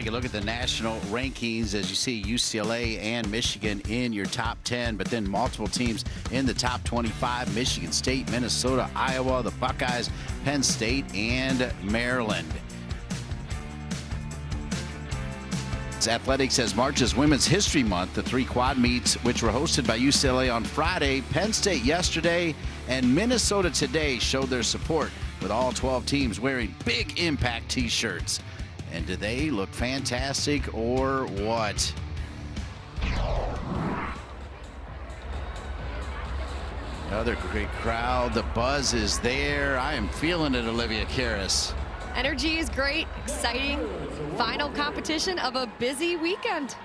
a look at the national rankings, as you see UCLA and Michigan in your top 10, but then multiple teams in the top 25, Michigan State, Minnesota, Iowa, the Buckeyes, Penn State, and Maryland. Athletics as March is Women's History Month. The 3 quad meets, which were hosted by UCLA on Friday, Penn State yesterday, and Minnesota today, showed their support with all 12 teams wearing big impact t-shirts. And do they look fantastic or what? Another great crowd. The buzz is there. I am feeling it, Olivia Karras. Energy is great, exciting. Final competition of a busy weekend.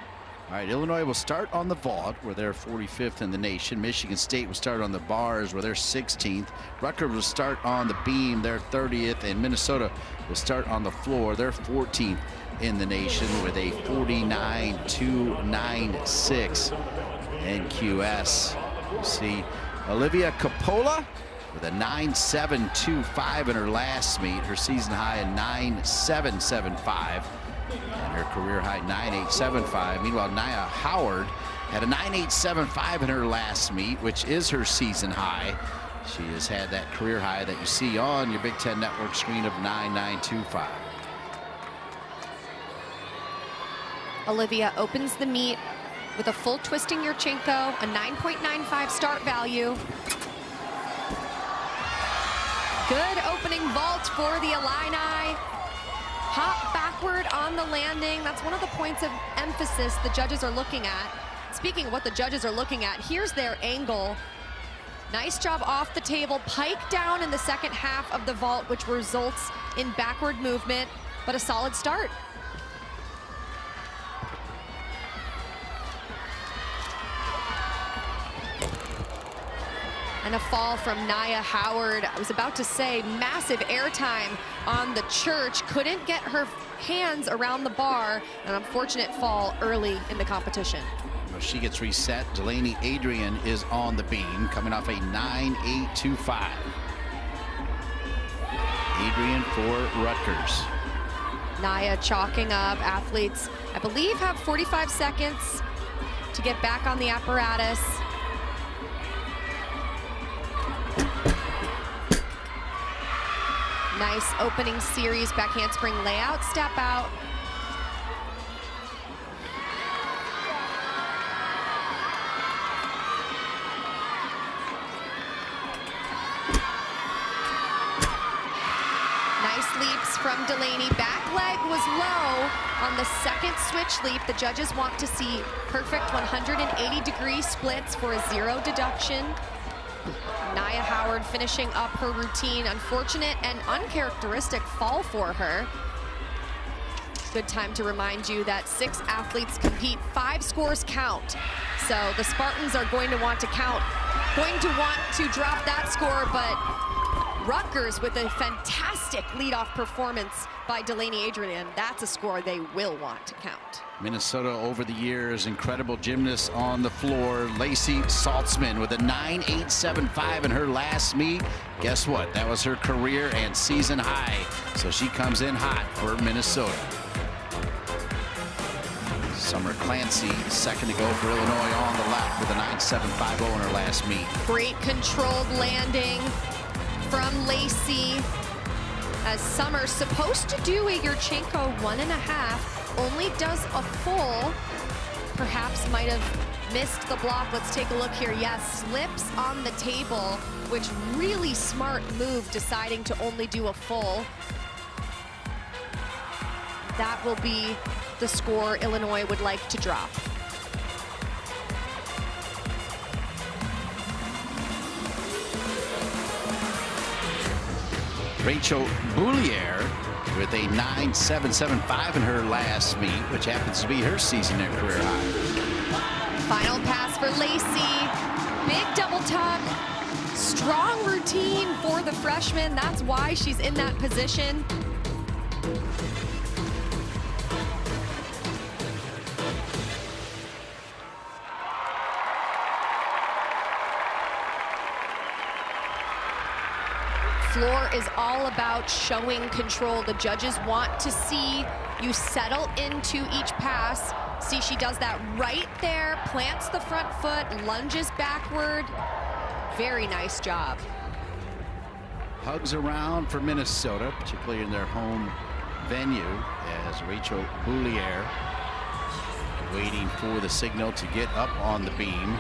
All right, Illinois will start on the vault, where they're 45th in the nation. Michigan State will start on the bars, where they're 16th. Rutgers will start on the beam, they're 30th. And Minnesota will start on the floor, they're 14th in the nation with a 49.296 NQS. You see Olivia Coppola with a 9.725 in her last meet, her season high at 9.775. And her career high 9.875. Meanwhile, Nia Howard had a 9.875 in her last meet, which is her season high. She has had that career high that you see on your Big Ten Network screen of 9.925. Olivia opens the meet with a full twisting Yurchenko, a 9.95 start value. Good opening vault for the Illini. Hop backward on the landing. That's one of the points of emphasis the judges are looking at. Speaking of what the judges are looking at, here's their angle. Nice job off the table. Pike down in the second half of the vault, which results in backward movement, but a solid start. And a fall from Nia Howard. I was about to say, massive airtime on the church. Couldn't get her hands around the bar. An unfortunate fall early in the competition. Well, she gets reset. Delaney Adrian is on the beam, coming off a 9.825. Adrian for Rutgers. Nia chalking up. Athletes, I believe, have 45 seconds to get back on the apparatus. Nice opening series, back handspring layout, step out. Nice leaps from Delaney. Back leg was low on the second switch leap. The judges want to see perfect 180-degree splits for a 0 deduction. Nia Howard finishing up her routine. Unfortunate and uncharacteristic fall for her. Good time to remind you that 6 athletes compete, 5 scores count. So the Spartans are going to want to count, going to want to drop that score, but Rutgers with a fantastic leadoff performance by Delaney Adrian. That's a score they will want to count. Minnesota over the years, incredible gymnast on the floor. Lacey Saltzman with a 9.875 in her last meet. Guess what? That was her career and season high. So she comes in hot for Minnesota. Summer Clancy, second to go for Illinois on the left with a 9.750 in her last meet. Great controlled landing from Lacey. As Summer's supposed to do a Yurchenko 1.5, only does a full. Perhaps might have missed the block. Let's take a look here. Yes, slips on the table, which really smart move, deciding to only do a full. That will be the score Illinois would like to drop. Rachel Boulier with a 9.775 in her last meet, which happens to be her season and career high. Final pass for Lacey. Big double tuck. Strong routine for the freshman. That's why she's in that position. Floor is all about showing control. The judges want to see You settle into each pass. See, she does that right there, plants the front foot, lunges backward. Very nice job. Hugs around for Minnesota, particularly in their home venue, as Rachel Boulier waiting for the signal to get up on the beam.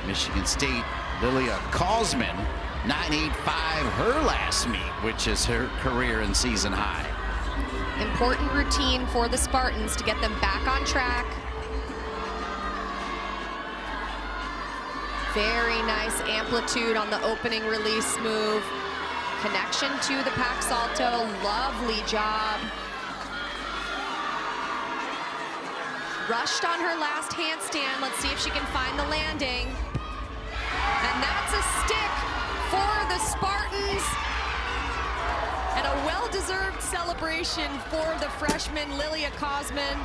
Michigan State, Lilia Kausman, 9.85 her last meet, which is her career and season high. Important routine for the Spartans to get them back on track. Very nice amplitude on the opening release move. Connection to the pack salto, lovely job. Rushed on her last handstand. Let's see if she can find the landing. And that's a stick for the Spartans. And a well-deserved celebration for the freshman Lilia Kausman.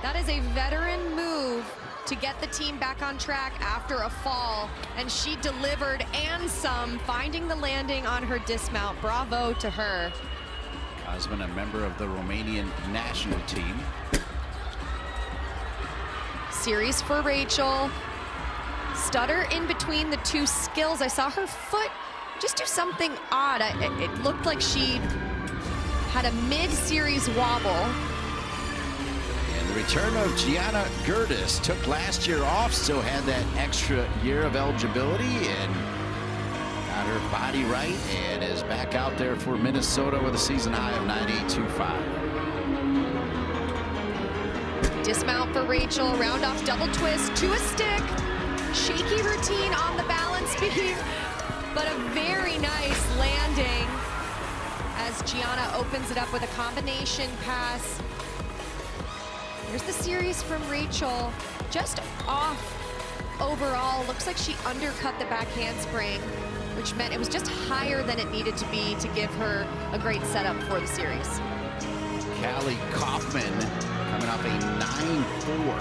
That is a veteran move to get the team back on track after a fall, and she delivered and some, finding the landing on her dismount. Bravo to her. Kausman, a member of the Romanian national team. Series for Rachel. Stutter in between the two skills. I saw her foot just do something odd. It looked like she had a mid-series wobble. The return of Gianna Gertis took last year off, still had that extra year of eligibility and got her body right and is back out there for Minnesota with a season high of 9.825. Dismount for Rachel, round off double twist to a stick. Shaky routine on the balance beam, but a very nice landing as Gianna opens it up with a combination pass. Here's the series from Rachel, just off overall. Looks like she undercut the back handspring, which meant it was just higher than it needed to be to give her a great setup for the series. Callie Kaufman coming off a 9.4.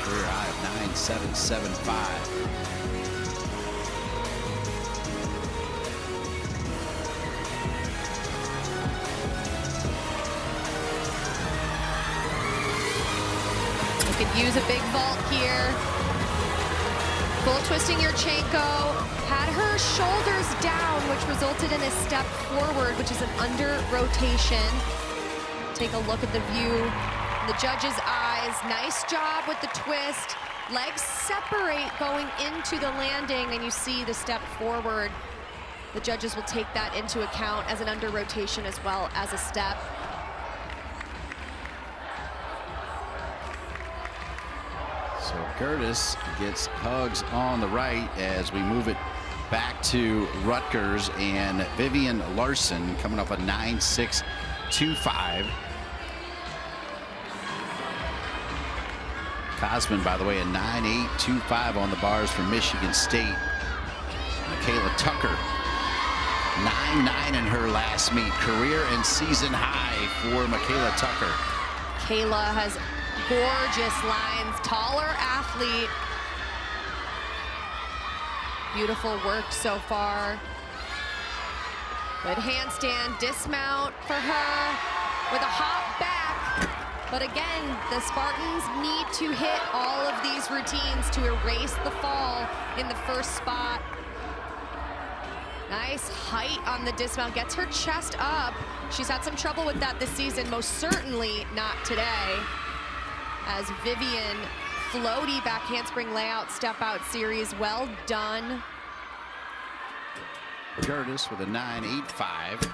Career high of 9.775. Could use a big vault here. Full twisting Yurchenko. Had her shoulders down, which resulted in a step forward, which is an under rotation. Take a look at the view in the judge's eyes. Nice job with the twist. Legs separate going into the landing, and you see the step forward. The judges will take that into account as an under rotation as well as a step. So Gertis gets hugs on the right as we move it back to Rutgers, and Vivian Larson coming up a 9.625. Kausman, by the way, a 9.825 on the bars for Michigan State. Michaela Tucker, 9.9 in her last meet. Career and season high for Michaela Tucker. Kayla has gorgeous lines, taller athlete. Beautiful work so far. Good handstand, dismount for her with a hop back. But again, the Spartans need to hit all of these routines to erase the fall in the first spot. Nice height on the dismount, gets her chest up. She's had some trouble with that this season, most certainly not today. As Vivian, floaty back handspring layout, step out series, well done. Gertis with a 9.85. Will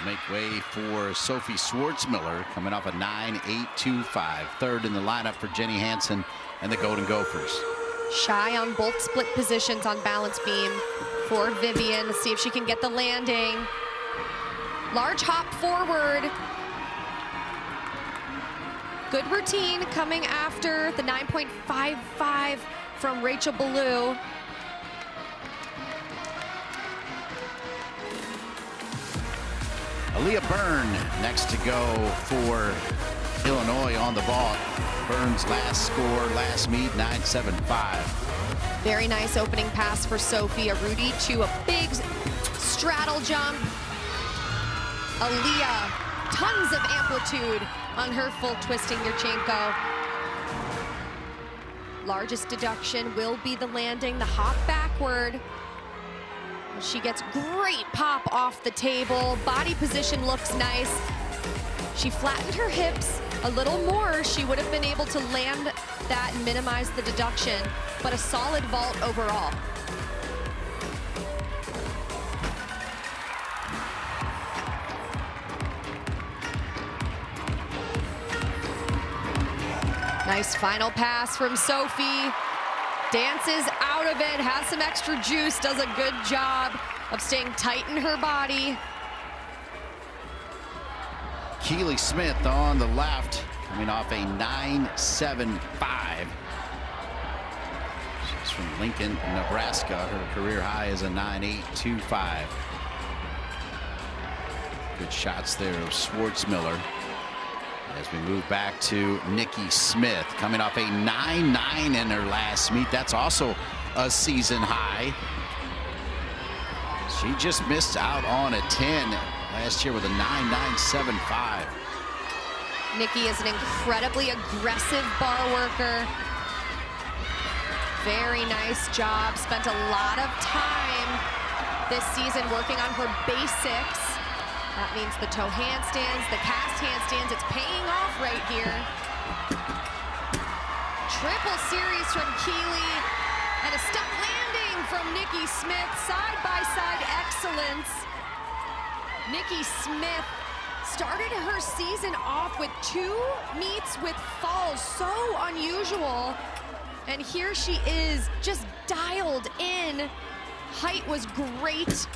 make way for Sophie Schwartzmiller, coming off a 9.825. Third in the lineup for Jenny Hansen and the Golden Gophers. Shy on both split positions on balance beam for Vivian. Let's see if she can get the landing. Large hop forward. Good routine coming after the 9.55 from Rachel Ballou. Aaliyah Byrne next to go for Illinois on the vault. Byrne's last score, last meet, 9.75. Very nice opening pass for Sophie. A Rudy to a big straddle jump. Aaliyah, tons of amplitude on her full twisting Yurchenko. Largest deduction will be the landing, the hop backward. She gets great pop off the table. Body position looks nice. She flattened her hips a little more. She would have been able to land that and minimize the deduction, but a solid vault overall. Nice final pass from Sophie. Dances out of it, has some extra juice, does a good job of staying tight in her body. Keely Smith on the left, coming off a 9.75. She's from Lincoln, Nebraska. Her career high is a 9.825. Good shots there of Schwartzmiller. As we move back to Nikki Smith, coming off a 9.9 in her last meet. That's also a season high. She just missed out on a 10 last year with a 9.975. Nikki is an incredibly aggressive bar worker. Very nice job. Spent a lot of time this season working on her basics. That means the toe handstands, the cast handstands. It's paying off right here. Triple series from Keely and a stuck landing from Nikki Smith. Side-by-side excellence. Nikki Smith started her season off with 2 meets with falls. So unusual. And here she is, just dialed in. Height was great.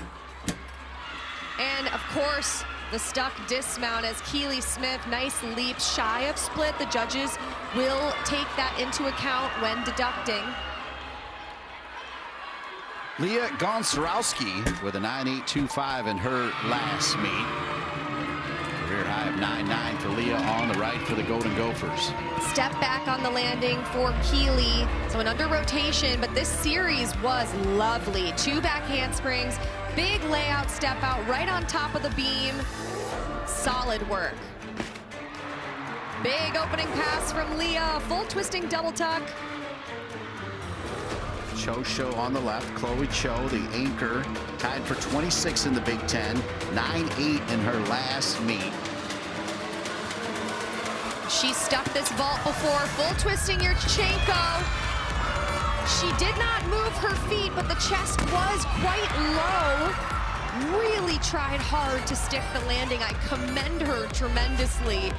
And of course, the stuck dismount as Keely Smith, nice leap, shy of split. The judges will take that into account when deducting. Leah Gonczarowski with a 9.825 in her last meet. Career high of 9.9 for Leah on the right for the Golden Gophers. Step back on the landing for Keely. So an under rotation, but this series was lovely. 2 back handsprings. Big layout step out right on top of the beam. Solid work. Big opening pass from Leah. Full twisting double tuck. Cho Show on the left. Chloe Cho, the anchor, tied for 26 in the Big Ten. 9.8 in her last meet. She stuck this vault before. Full twisting Yurchenko. She did not move her feet, but the chest was quite low. Really tried hard to stick the landing. I commend her tremendously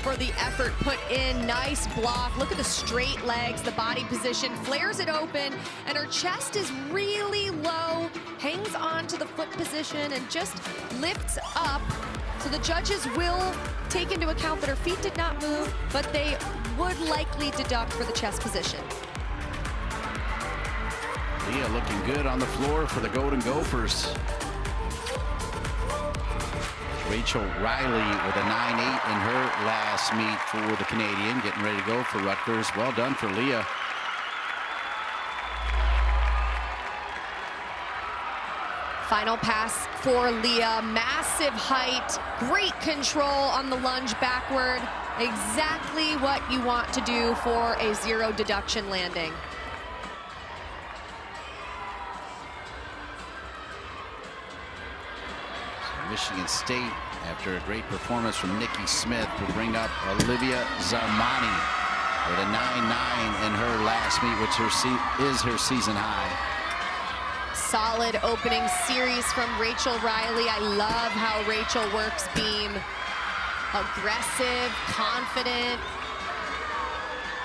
for the effort put in. Nice block. Look at the straight legs, the body position, flares it open, and her chest is really low, hangs on to the foot position, and just lifts up. So the judges will take into account that her feet did not move, but they would likely deduct for the chest position. Leah looking good on the floor for the Golden Gophers. Rachel Riley with a 9.8 in her last meet for the Canadian, getting ready to go for Rutgers. Well done for Leah. Final pass for Leah. Massive height, great control on the lunge backward. Exactly what you want to do for a 0 deduction landing. Michigan State, after a great performance from Nikki Smith, will bring up Olivia Zarmani with a 9.9 in her last meet, which is her season high. Solid opening series from Rachel Riley. I love how Rachel works beam. Aggressive, confident.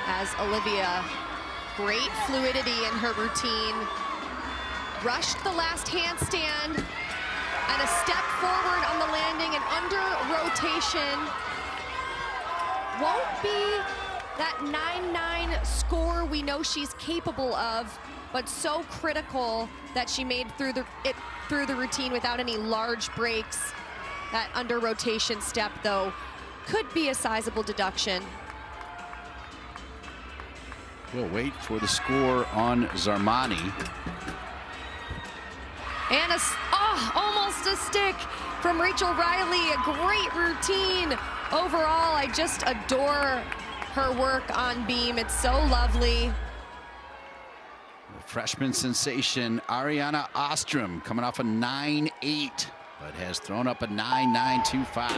As Olivia, great fluidity in her routine. Rushed the last handstand. And a step forward on the landing and under rotation. Won't be that 9.9 score we know she's capable of, but so critical that she made through the routine without any large breaks. That under rotation step, though, could be a sizable deduction. We'll wait for the score on Zarmani. And almost a stick from Rachel Riley. A great routine. Overall, I just adore her work on beam. It's so lovely. Freshman sensation Ariana Ostrom coming off a 9.8, but has thrown up a 9.925.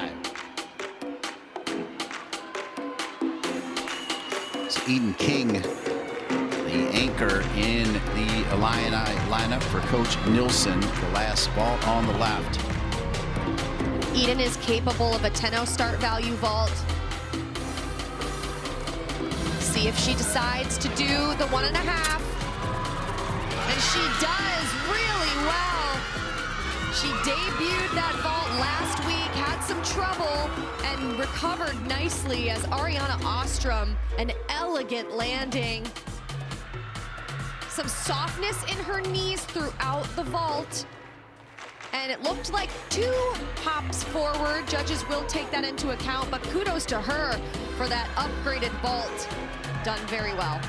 It's Eden King, the anchor in the Illini lineup for Coach Nilsson. The last vault on the left. Eden is capable of a 10-0 start value vault. See if she decides to do the 1.5. And she does really well. She debuted that vault last week, had some trouble, and recovered nicely as Ariana Ostrom, an elegant landing. Some softness in her knees throughout the vault. And it looked like 2 hops forward. Judges will take that into account, but kudos to her for that upgraded vault. Done very well.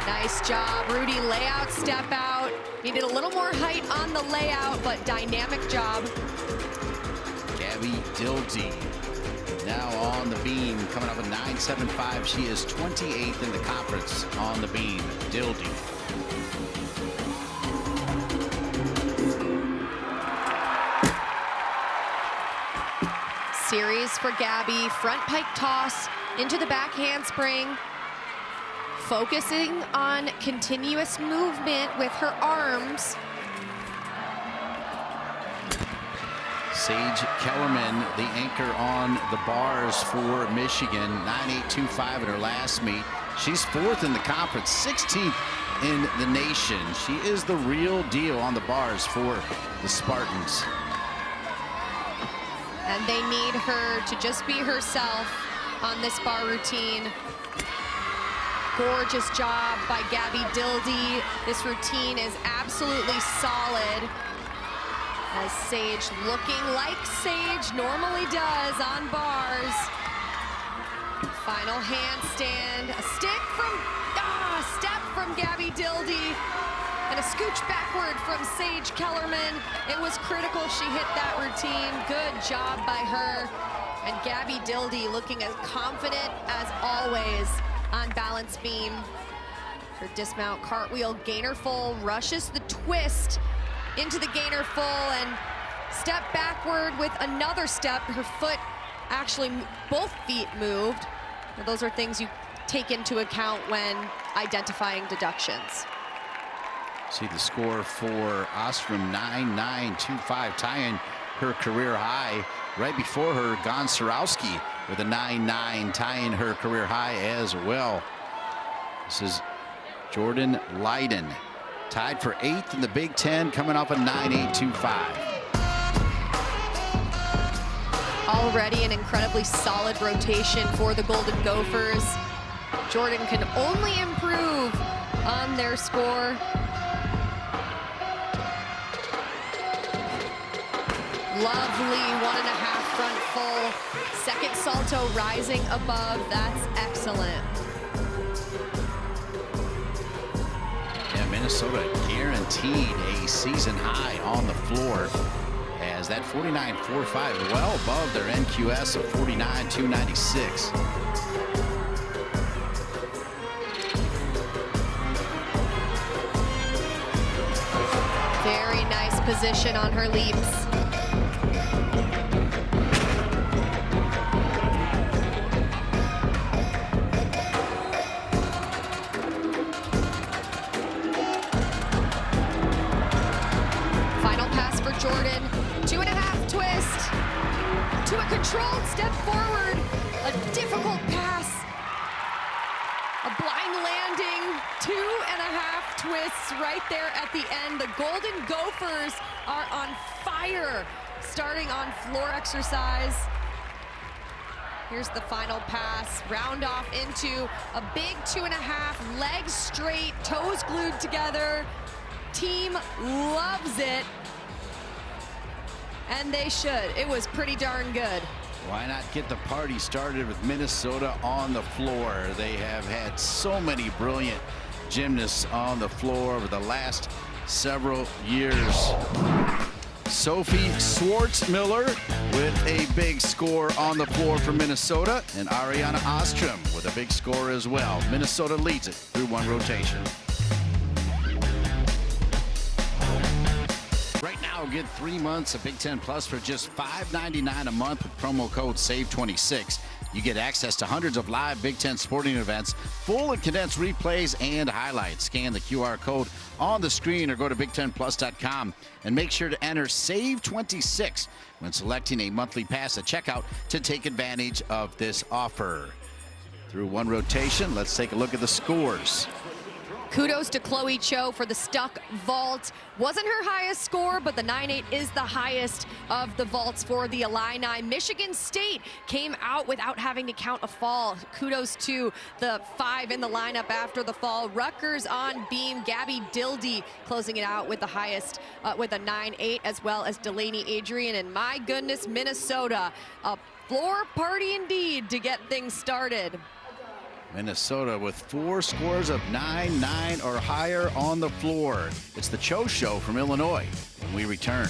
Nice job, Rudy. Layout, step out. Needed a little more height on the layout, but dynamic job. Gabby Dildy now on the beam, coming up with 9.75. She is 28th in the conference on the beam. Dildy. Series for Gabby. Front pike toss into the back handspring. Focusing on continuous movement with her arms. Sage Kellerman, the anchor on the bars for Michigan, 9.825 in her last meet. She's 4th in the conference, 16th in the nation. She is the real deal on the bars for the Spartans. And they need her to just be herself on this bar routine. Gorgeous job by Gabby Dildy. This routine is absolutely solid. As Sage looking like Sage normally does on bars. Final handstand, a step from Gabby Dildy, and a scooch backward from Sage Kellerman. It was critical she hit that routine. Good job by her. And Gabby Dildy looking as confident as always on balance beam. Her dismount cartwheel gainer full, rushes the twist into the gainer full and step backward with another step. Her foot, actually both feet moved. Now, those are things you take into account when identifying deductions. See the score for Ostrom, 9.925, tying her career high. Right before her, Gonczarowski with a 9.9, tying her career high as well. This is Jordan Leiden, tied for 8th in the Big Ten, coming off a 9.825. Already an incredibly solid rotation for the Golden Gophers. Jordan can only improve on their score. Lovely 1.5 front full. Second salto rising above. That's excellent. Yeah, Minnesota guaranteed a season high on the floor, as that 49.45 well above their NQS of 49.296. Very nice position on her leaps. Final pass for Jordan. 2.5 twist to a controlled step forward. A difficult pass. A blind landing. 2.5 twists right there at the end. The Golden Gophers are on fire, starting on floor exercise. Here's the final pass. Round off into a big 2.5, legs straight, toes glued together. Team loves it. And they should. It was pretty darn good. Why not get the party started with Minnesota on the floor? They have had so many brilliant gymnasts on the floor over the last several years. Sophie Schwartzmiller with a big score on the floor for Minnesota, and Ariana Ostrom with a big score as well. Minnesota leads it through one rotation. Right now, get 3 months of Big Ten Plus for just $5.99 a month with promo code SAVE26. You get access to hundreds of live Big Ten sporting events, full and condensed replays and highlights. Scan the QR code on the screen or go to BigTenPlus.com and make sure to enter SAVE26 when selecting a monthly pass at checkout to take advantage of this offer. Through one rotation, let's take a look at the scores. Kudos to Chloe Cho for the stuck vault. Wasn't her highest score, but the 9.8 is the highest of the vaults for the Illini. Michigan State came out without having to count a fall. Kudos to the 5 in the lineup after the fall. Rutgers on beam. Gabby Dildy closing it out with the highest, with a 9.8, as well as Delaney Adrian. And my goodness, Minnesota, a floor party indeed to get things started. Minnesota with 4 scores of 9 or higher on the floor. It's the Cho Show from Illinois when we return.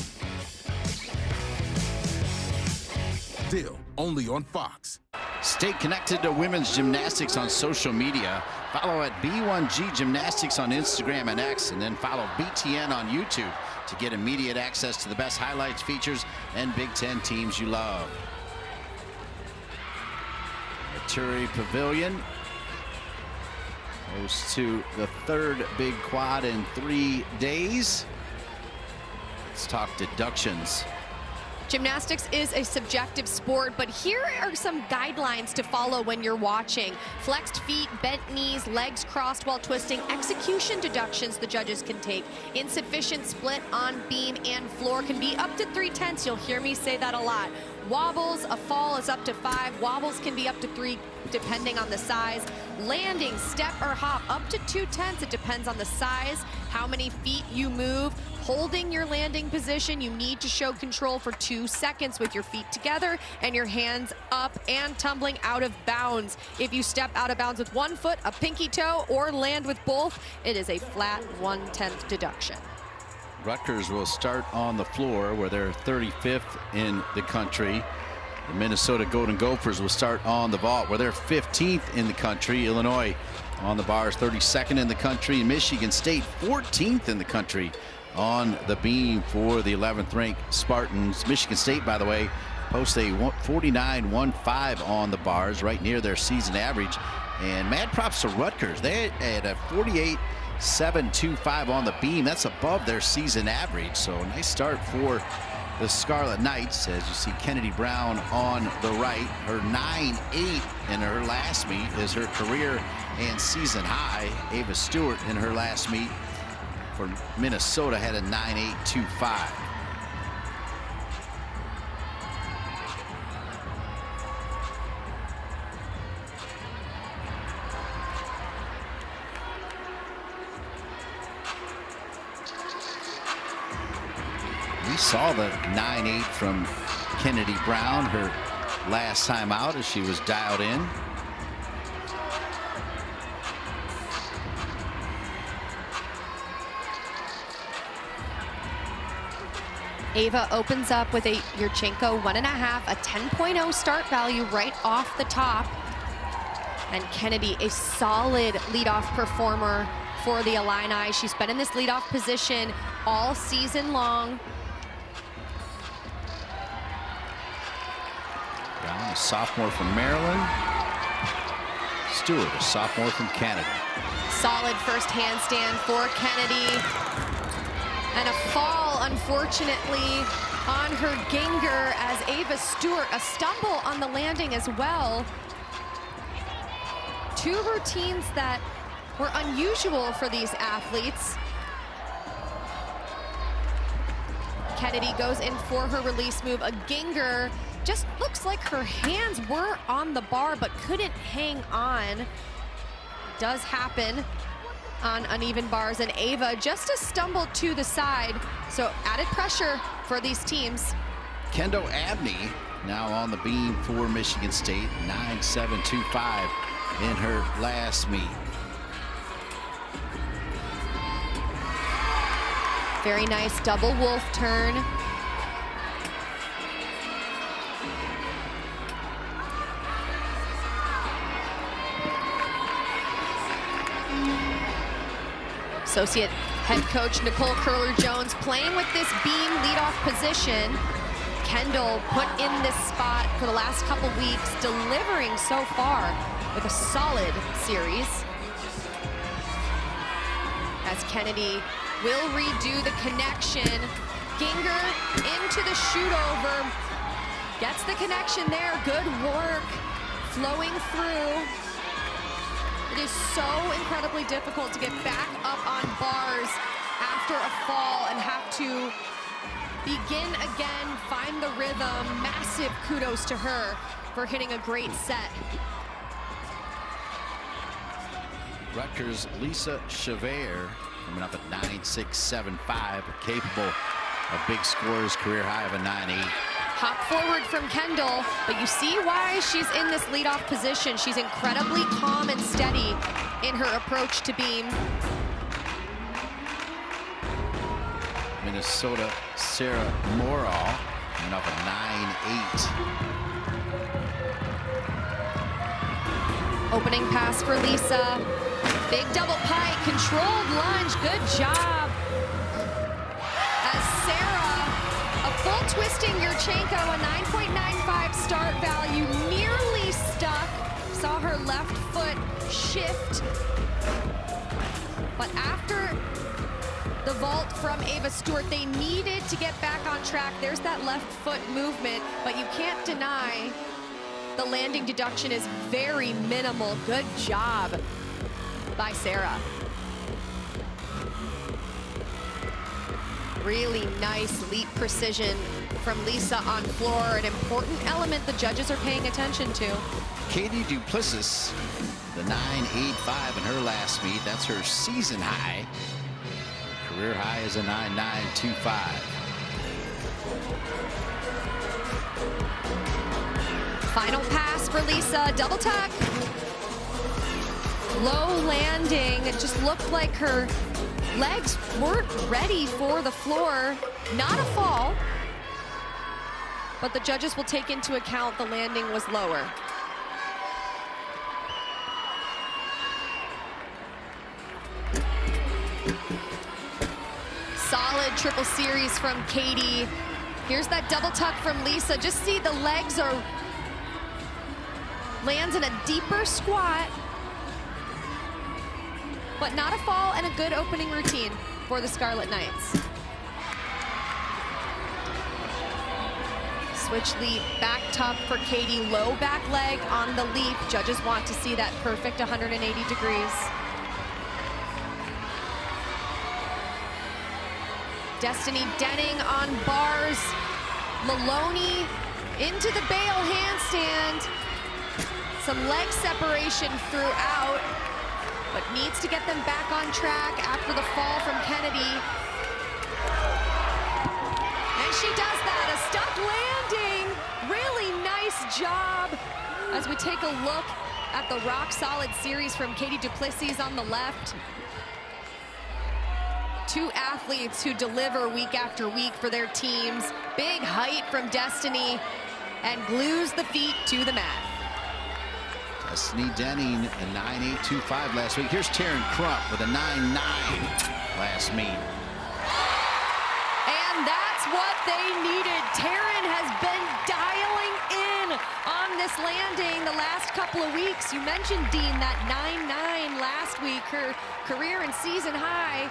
Still only on Fox. Stay connected to women's gymnastics on social media. Follow at B1G Gymnastics on Instagram and X, and then follow BTN on YouTube to get immediate access to the best highlights, features, and Big Ten teams you love. Maturi Pavilion goes to the 3rd big quad in 3 days. Let's talk deductions. Gymnastics is a subjective sport, but here are some guidelines to follow when you're watching. Flexed feet, bent knees, legs crossed while twisting, execution deductions the judges can take. Insufficient split on beam and floor can be up to 3/10. You'll hear me say that a lot. Wobbles, a fall is up to 5. Wobbles can be up to 3 depending on the size. Landing, step or hop, up to 2/10. It depends on the size, how many feet you move. Holding your landing position, you need to show control for 2 seconds with your feet together and your hands up, and tumbling out of bounds. If you step out of bounds with 1 foot, a pinky toe, or land with both, it is a flat 1/10 deduction. Rutgers will start on the floor where they're 35th in the country. The Minnesota Golden Gophers will start on the vault where they're 15th in the country. Illinois on the bars 32nd in the country. Michigan State 14th in the country on the beam for the 11th ranked Spartans. Michigan State, by the way, posts a 49.15 on the bars, right near their season average. And mad props to Rutgers. They had a 48.725 on the beam. That's above their season average. So a nice start for the Scarlet Knights. As you see, Kennedy Brown on the right. Her 9.8 in her last meet is her career and season high. Ava Stewart in her last meet for Minnesota had a 9.825. We saw the 9.8 from Kennedy Brown her last time out as she was dialed in. Ava opens up with a Yurchenko 1.5, a 10.0 start value right off the top. And Kennedy, a solid leadoff performer for the Illini. She's been in this leadoff position all season long. Brown, a sophomore from Maryland. Stewart, a sophomore from Canada. Solid first handstand for Kennedy. And a fall, unfortunately, on her Ginger as Ava Stewart, a stumble on the landing as well. 2 routines that were unusual for these athletes. Kennedy goes in for her release move. A Ginger, just looks like her hands were on the bar but couldn't hang on. Does happen on uneven bars, and Ava just a stumble to the side. So added pressure for these teams. Kendo Abney now on the beam for Michigan State, 9.725 in her last meet. Very nice double wolf turn. Associate head coach Nicole Curler-Jones playing with this beam leadoff position. Kendall put in this spot for the last couple weeks, delivering so far with a solid series. As Kennedy will redo the connection. Ginger into the shoot over. Gets the connection there, good work. Flowing through. It is so incredibly difficult to get back up on bars after a fall and have to begin again, find the rhythm. Massive kudos to her for hitting a great set. Rutgers' Lisa Chavert coming up at 9.675, capable of big scores, career high of a 9.8. Hop forward from Kendall, but you see why she's in this leadoff position. She's incredibly calm and steady in her approach to beam. Minnesota Sarah Morall coming up at 9.8. Opening pass for Lisa. Big double pike, controlled lunge, good job. As Sarah, a full twisting Yurchenko, a 9.95 start value, nearly stuck. Saw her left foot shift. But after the vault from Ava Stewart, they needed to get back on track. There's that left foot movement, but you can't deny the landing deduction is very minimal. Good job by Sarah. Really nice leap precision from Lisa on floor, an important element the judges are paying attention to. Katie Duplessis, the 9.85 in her last meet. That's her season high. Career high is a 9.925. Final pass for Lisa, double tuck. Low landing, it just looked like her legs weren't ready for the floor. Not a fall, but the judges will take into account the landing was lower. Solid triple series from Katie. Here's that double tuck from Lisa. Just see the legs are, lands in a deeper squat, but not a fall, and a good opening routine for the Scarlet Knights. Switch leap, back tuck for Katie, low back leg on the leap. Judges want to see that perfect 180 degrees. Destiny Denning on bars. Maloney into the bail handstand. Some leg separation throughout, but needs to get them back on track after the fall from Kennedy. And she does that, a stuck landing. Really nice job as we take a look at the rock solid series from Katie Duplessis on the left. Two athletes who deliver week after week for their teams. Big height from Destiny and glues the feet to the mat. Destiny Denning, a 9.825 last week. Here's Taryn Crump with a 9.9 last meet. And that's what they needed. Taryn has been dialing in on this landing the last couple of weeks. You mentioned, Dean, that 9.9 last week, her career and season high.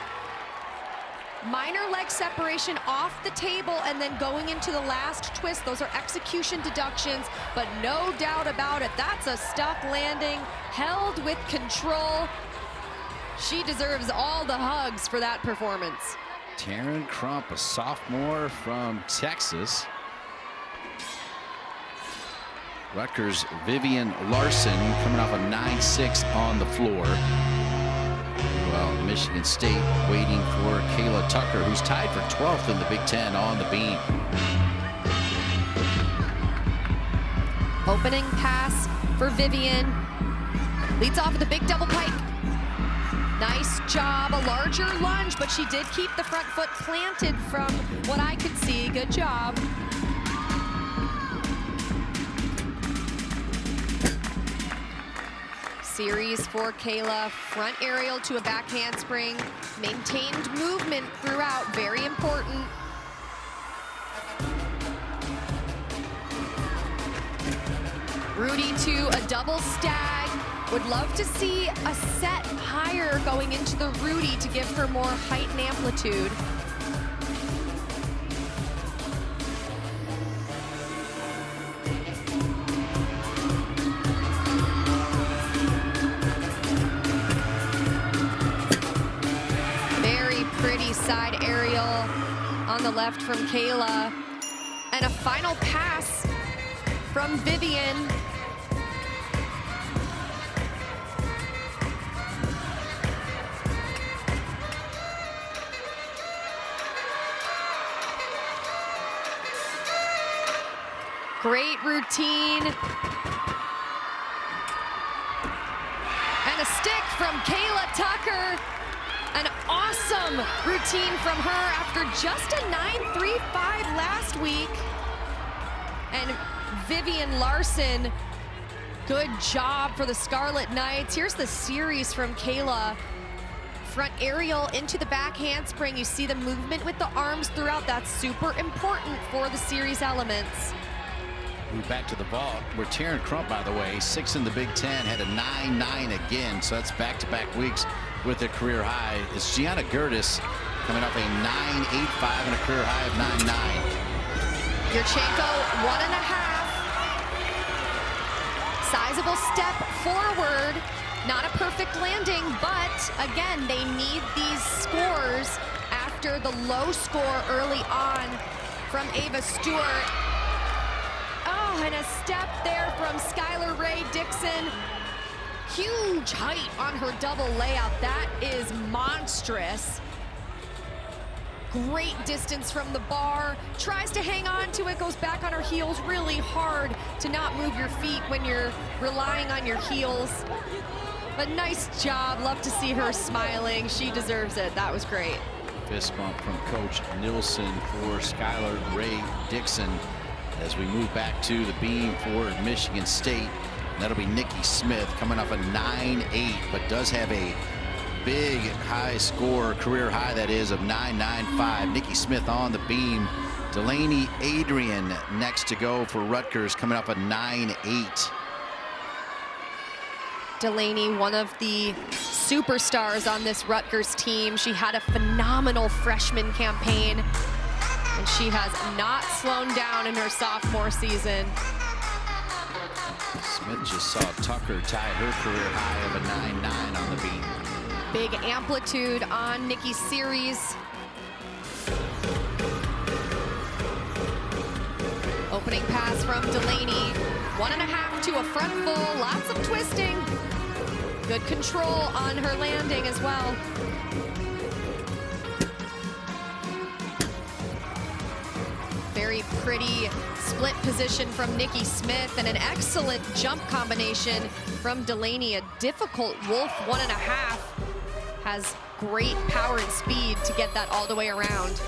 Minor leg separation off the table and then going into the last twist. Those are execution deductions, but no doubt about it, that's a stuck landing, held with control. She deserves all the hugs for that performance. Taryn Crump, a sophomore from Texas. Rutgers' Vivian Larson coming off a 9.6 on the floor. Well, Michigan State waiting for Kayla Tucker, who's tied for 12th in the Big Ten on the beam. Opening pass for Vivian. Leads off with a big double pike. Nice job, a larger lunge, but she did keep the front foot planted from what I could see. Good job. Series for Kayla, front aerial to a back handspring, maintained movement throughout, very important. Rudy to a double stag. Would love to see a set higher going into the Rudy to give her more height and amplitude. Very pretty side aerial on the left from Kayla. And a final pass from Vivian. Great routine. And a stick from Kayla Tucker. An awesome routine from her after just a 9.35 last week. And Vivian Larson, good job for the Scarlet Knights. Here's the series from Kayla. Front aerial into the back handspring. You see the movement with the arms throughout. That's super important for the series elements. Move back to the vault, where Taryn Crump, by the way, 6 in the Big Ten, had a 9-9 again, so that's back-to-back weeks with a career high. It's Gianna Gertis coming off a 9.85 and a career high of 9.9. Yurchenko, 1.5. Sizable step forward. Not a perfect landing, but again, they need these scores after the low score early on from Ava Stewart. Oh, and a step there from Skylar Ray Dixon. Huge height on her double layout. That is monstrous. Great distance from the bar. Tries to hang on to it, goes back on her heels. Really hard to not move your feet when you're relying on your heels. But nice job. Love to see her smiling. She deserves it. That was great. Fist bump from Coach Nilsson for Skylar Ray Dixon as we move back to the beam for Michigan State. And that'll be Nikki Smith coming off a 9.8, but does have a big high score, career high that is, of 9.95. Nikki Smith on the beam. Delaney Adrian next to go for Rutgers, coming up a 9.8. Delaney, one of the superstars on this Rutgers team. She had a phenomenal freshman campaign, and she has not slowed down in her sophomore season. Smith just saw Tucker tie her career high of a 9.9 on the beam. Big amplitude on Nikki's series. Opening pass from Delaney. 1.5 to a front full. Lots of twisting. Good control on her landing as well. Very pretty split position from Nikki Smith, and an excellent jump combination from Delaney. A difficult wolf 1.5. Has great power and speed to get that all the way around.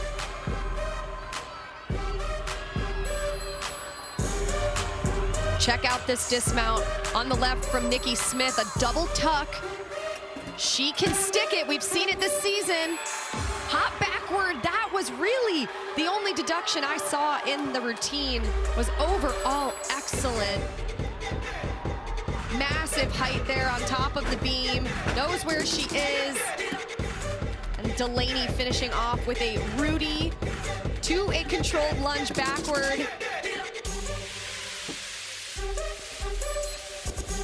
Check out this dismount on the left from Nikki Smith, a double tuck. She can stick it, we've seen it this season. Hop backward, that was really the only deduction I saw in the routine. Was overall excellent. Massive height there on top of the beam, knows where she is. And Delaney finishing off with a Rudy to a controlled lunge backward.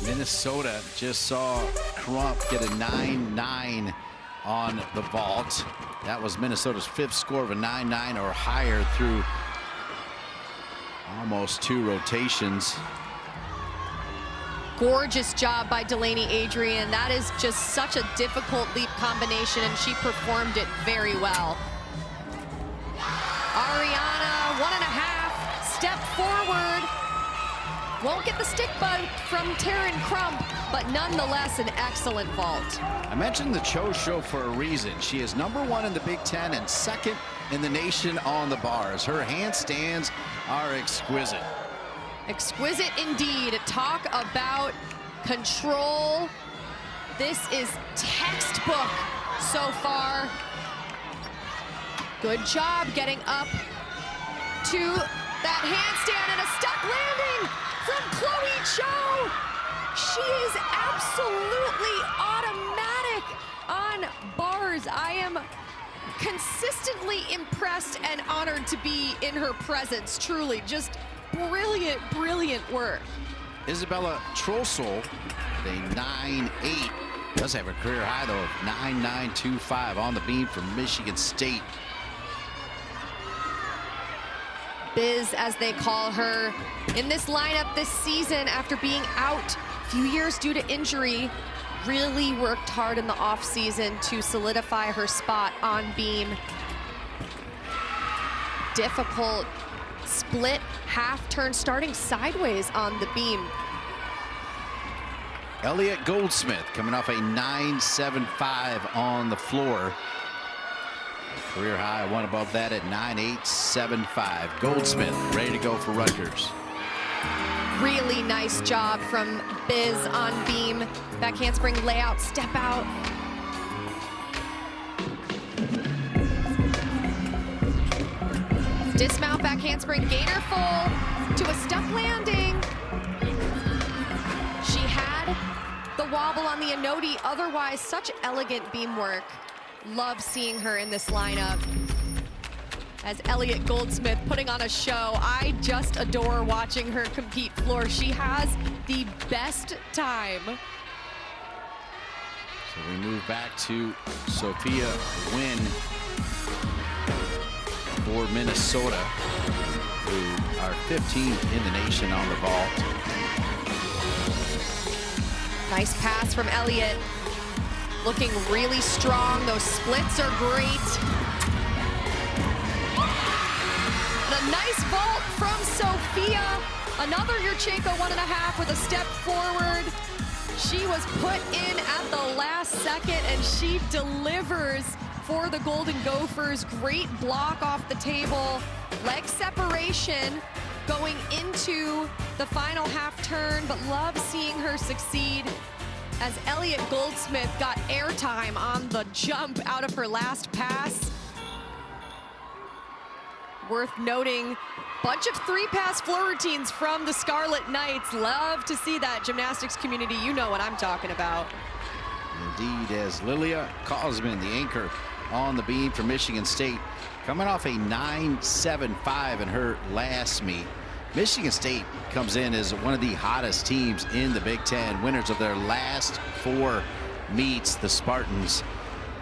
Minnesota just saw Crump get a 9.9 on the vault. That was Minnesota's 5th score of a 9.9 or higher through almost 2 rotations. Gorgeous job by Delaney Adrian. That is just such a difficult leap combination, and she performed it very well. Ariana, 1.5, step forward. Won't get the stick bug from Taryn Crump, but nonetheless an excellent vault. I mentioned the Cho Show for a reason. She is #1 in the Big Ten and 2nd in the nation on the bars. Her handstands are exquisite. Exquisite indeed. Talk about control. This is textbook so far. Good job getting up to that handstand and a stuck landing from Chloe Cho. She is absolutely automatic on bars. I am consistently impressed and honored to be in her presence. Truly, just brilliant, brilliant work. Isabella Trossel, with a 9.8, does have a career high though of 9.925 on the beam from Michigan State. Biz, as they call her, in this lineup this season after being out a few years due to injury, really worked hard in the offseason to solidify her spot on beam. Difficult split half turn starting sideways on the beam. Elliott Goldsmith coming off a 9.75 on the floor. Career high, one above that at 9.875. Goldsmith ready to go for Rutgers. Really nice job from Biz on beam. Back handspring layout, step out. Dismount, back handspring, gainer full to a stuck landing. She had the wobble on the Anodi, otherwise such elegant beam work. Love seeing her in this lineup. As Elliott Goldsmith putting on a show. I just adore watching her compete floor. She has the best time. So we move back to Sophia Wynn for Minnesota, who are 15th in the nation on the vault. Nice pass from Elliott. Looking really strong. Those splits are great. And a nice vault from Sophia. Another Yurchenko 1.5 with a step forward. She was put in at the last second and she delivers for the Golden Gophers. Great block off the table. Leg separation going into the final half turn, but love seeing her succeed as Elliott Goldsmith got airtime on the jump out of her last pass. Worth noting, bunch of 3-pass floor routines from the Scarlet Knights. Love to see that, gymnastics community. You know what I'm talking about. Indeed, as Lilia Kaufman, the anchor on the beam for Michigan State, coming off a 9.75 in her last meet. Michigan State comes in as one of the hottest teams in the Big Ten, winners of their last 4 meets, the Spartans.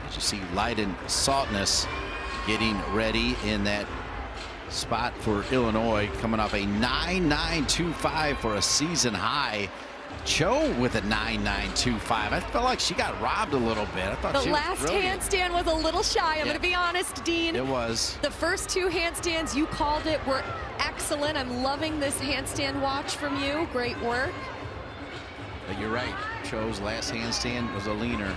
As you see, Leiden Saltness getting ready in that spot for Illinois, coming off a 9.925 for a season high. Cho with a 9.925. I felt like she got robbed a little bit. I thought the last handstand was a little shy. I'm going to be honest, Dean. It was. The first 2 handstands, you called it, were excellent. I'm loving this handstand watch from you. Great work. But you're right. Cho's last handstand was a leaner.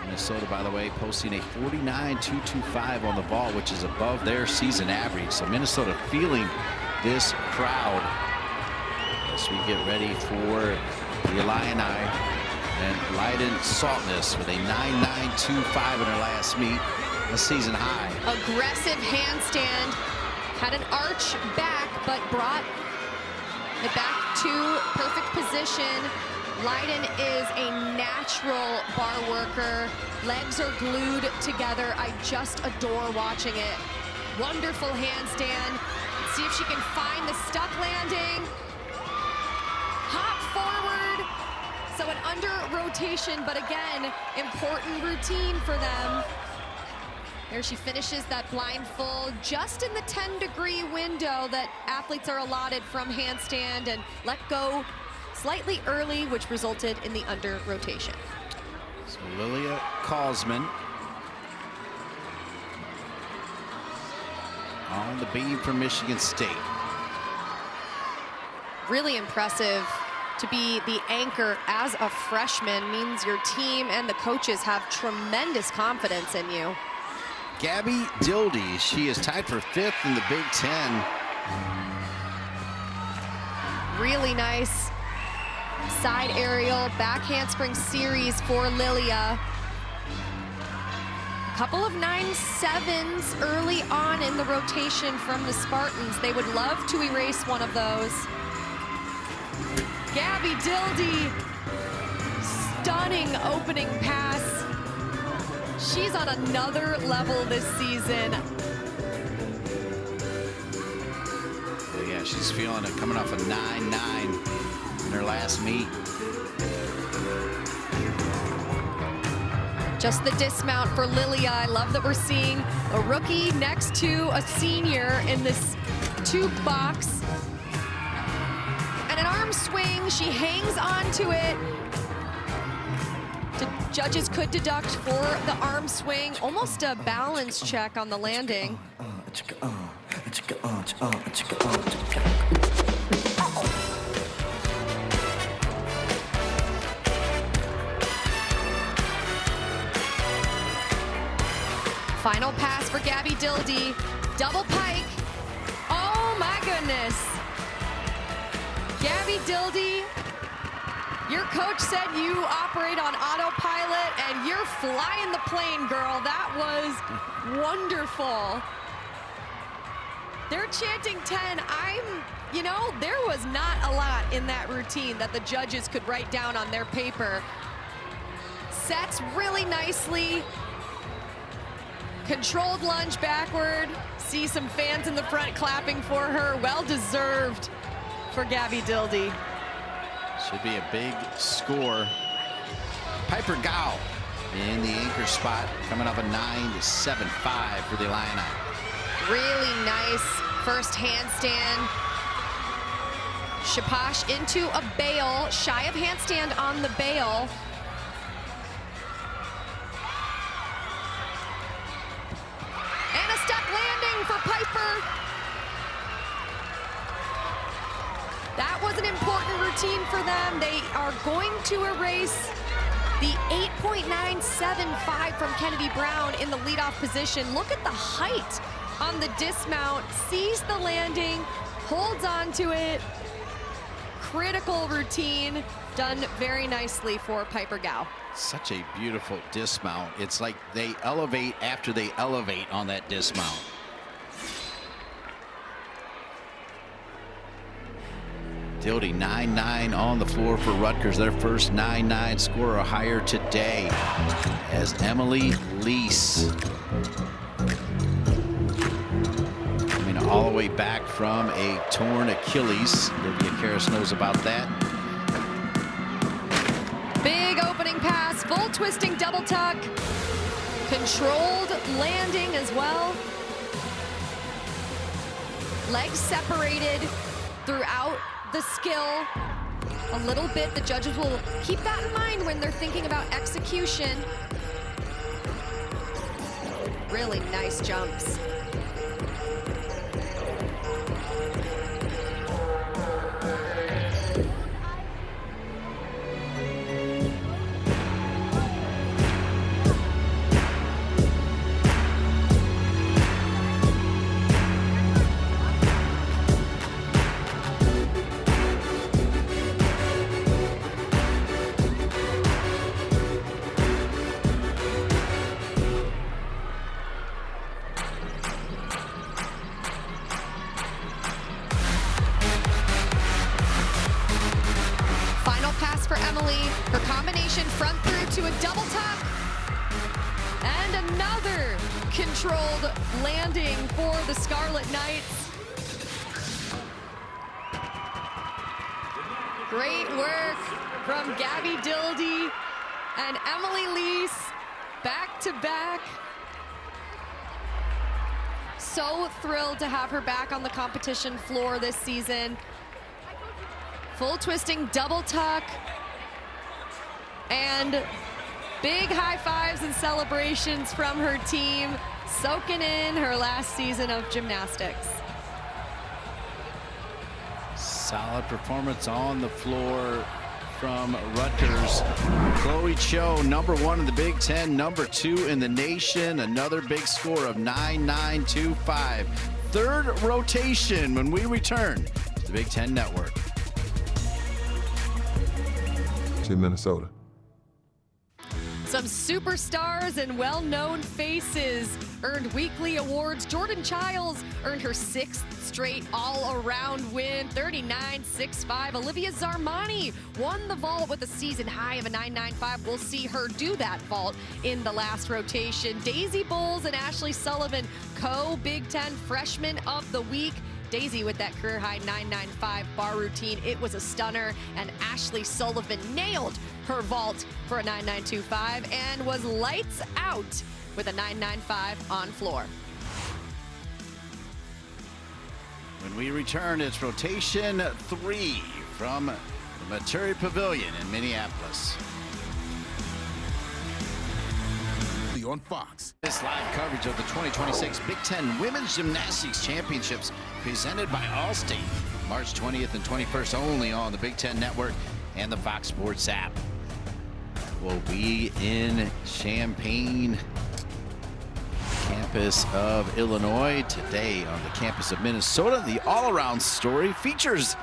Minnesota, by the way, posting a 49.225 on the ball, which is above their season average. So Minnesota feeling this crowd as we get ready for the Illini. And Leiden Saltness with a 9.925 in her last meet, a season high. Aggressive handstand. Had an arch back, but brought it back to perfect position. Leiden is a natural bar worker. Legs are glued together. I just adore watching it. Wonderful handstand. Let's see if she can find the stuck landing. Hop forward. So an under rotation, but again, important routine for them. There she finishes that blindfold just in the 10-degree window that athletes are allotted from handstand, and let go slightly early, which resulted in the under rotation. So Lilia Kaufman on the beam for Michigan State. Really impressive to be the anchor as a freshman. Means your team and the coaches have tremendous confidence in you. Gabby Dildy, she is tied for 5th in the Big Ten. Really nice side aerial back handspring series for Lilia. A couple of 9.7s early on in the rotation from the Spartans. They would love to erase one of those. Gabby Dildy, stunning opening pass. She's on another level this season. Yeah, she's feeling it, coming off a 9.9 in her last meet. Just the dismount for Lilia. I love that we're seeing a rookie next to a senior in this tube box. And an arm swing, she hangs on to it. The judges could deduct for the arm swing. Almost a balance check on the landing. Final pass for Gabby Dildy. Double pike. Oh my goodness. Gabby Dildy, your coach said you operate on autopilot and you're flying the plane, girl. That was wonderful. They're chanting 10. You know, there was not a lot in that routine that the judges could write down on their paper. Sets really nicely. Controlled lunge backward. See some fans in the front clapping for her. Well deserved for Gabby Dildy. Should be a big score. Piper Gow in the anchor spot, coming off a 9.75 for the Illini. Really nice first handstand. Shapash into a bail, shy of handstand on the bail. And a step landing for Piper. That was an important routine for them. They are going to erase the 8.975 from Kennedy Brown in the leadoff position. Look at the height on the dismount, sees the landing, holds on to it. Critical routine, done very nicely for Piper Gow. Such a beautiful dismount. It's like they elevate after they elevate on that dismount. Dildy 9.9 on the floor for Rutgers, their first 9.9 score or higher today, as Emily Lease, coming all the way back from a torn Achilles. Olivia Karras knows about that. Big opening pass, full twisting double tuck, controlled landing as well. Legs separated throughout the skill a little bit. The judges will keep that in mind when they're thinking about execution. Really nice jumps. For Emily, her combination front through to a double tuck, and another controlled landing for the Scarlet Knights. Great work from Gabby Dildy and Emily Lease, back to back. So thrilled to have her back on the competition floor this season. Full twisting double tuck. And big high fives and celebrations from her team, soaking in her last season of gymnastics. Solid performance on the floor from Rutgers. Chloe Cho, #1 in the Big Ten, #2 in the nation. Another big score of 9.925. Third rotation when we return to the Big Ten Network. To Minnesota. Some superstars and well-known faces earned weekly awards. Jordan Childs earned her 6th straight all-around win, 39.65. Olivia Zarmani won the vault with a season high of a 9.95. We'll see her do that vault in the last rotation. Daisy Bowles and Ashley Sullivan, co-Big Ten Freshman of the Week. Daisy with that career-high 9.95 bar routine. It was a stunner, and Ashley Sullivan nailed her vault for a 9.925 and was lights out with a 9.95 on floor. When we return, it's rotation 3 from the Materi Pavilion in Minneapolis. On Fox. This live coverage of the 2026 Big Ten Women's Gymnastics Championships presented by Allstate. March 20th and 21st only on the Big Ten Network and the Fox Sports app. We'll be in Champaign, campus of Illinois. Today on the campus of Minnesota, the all-around story features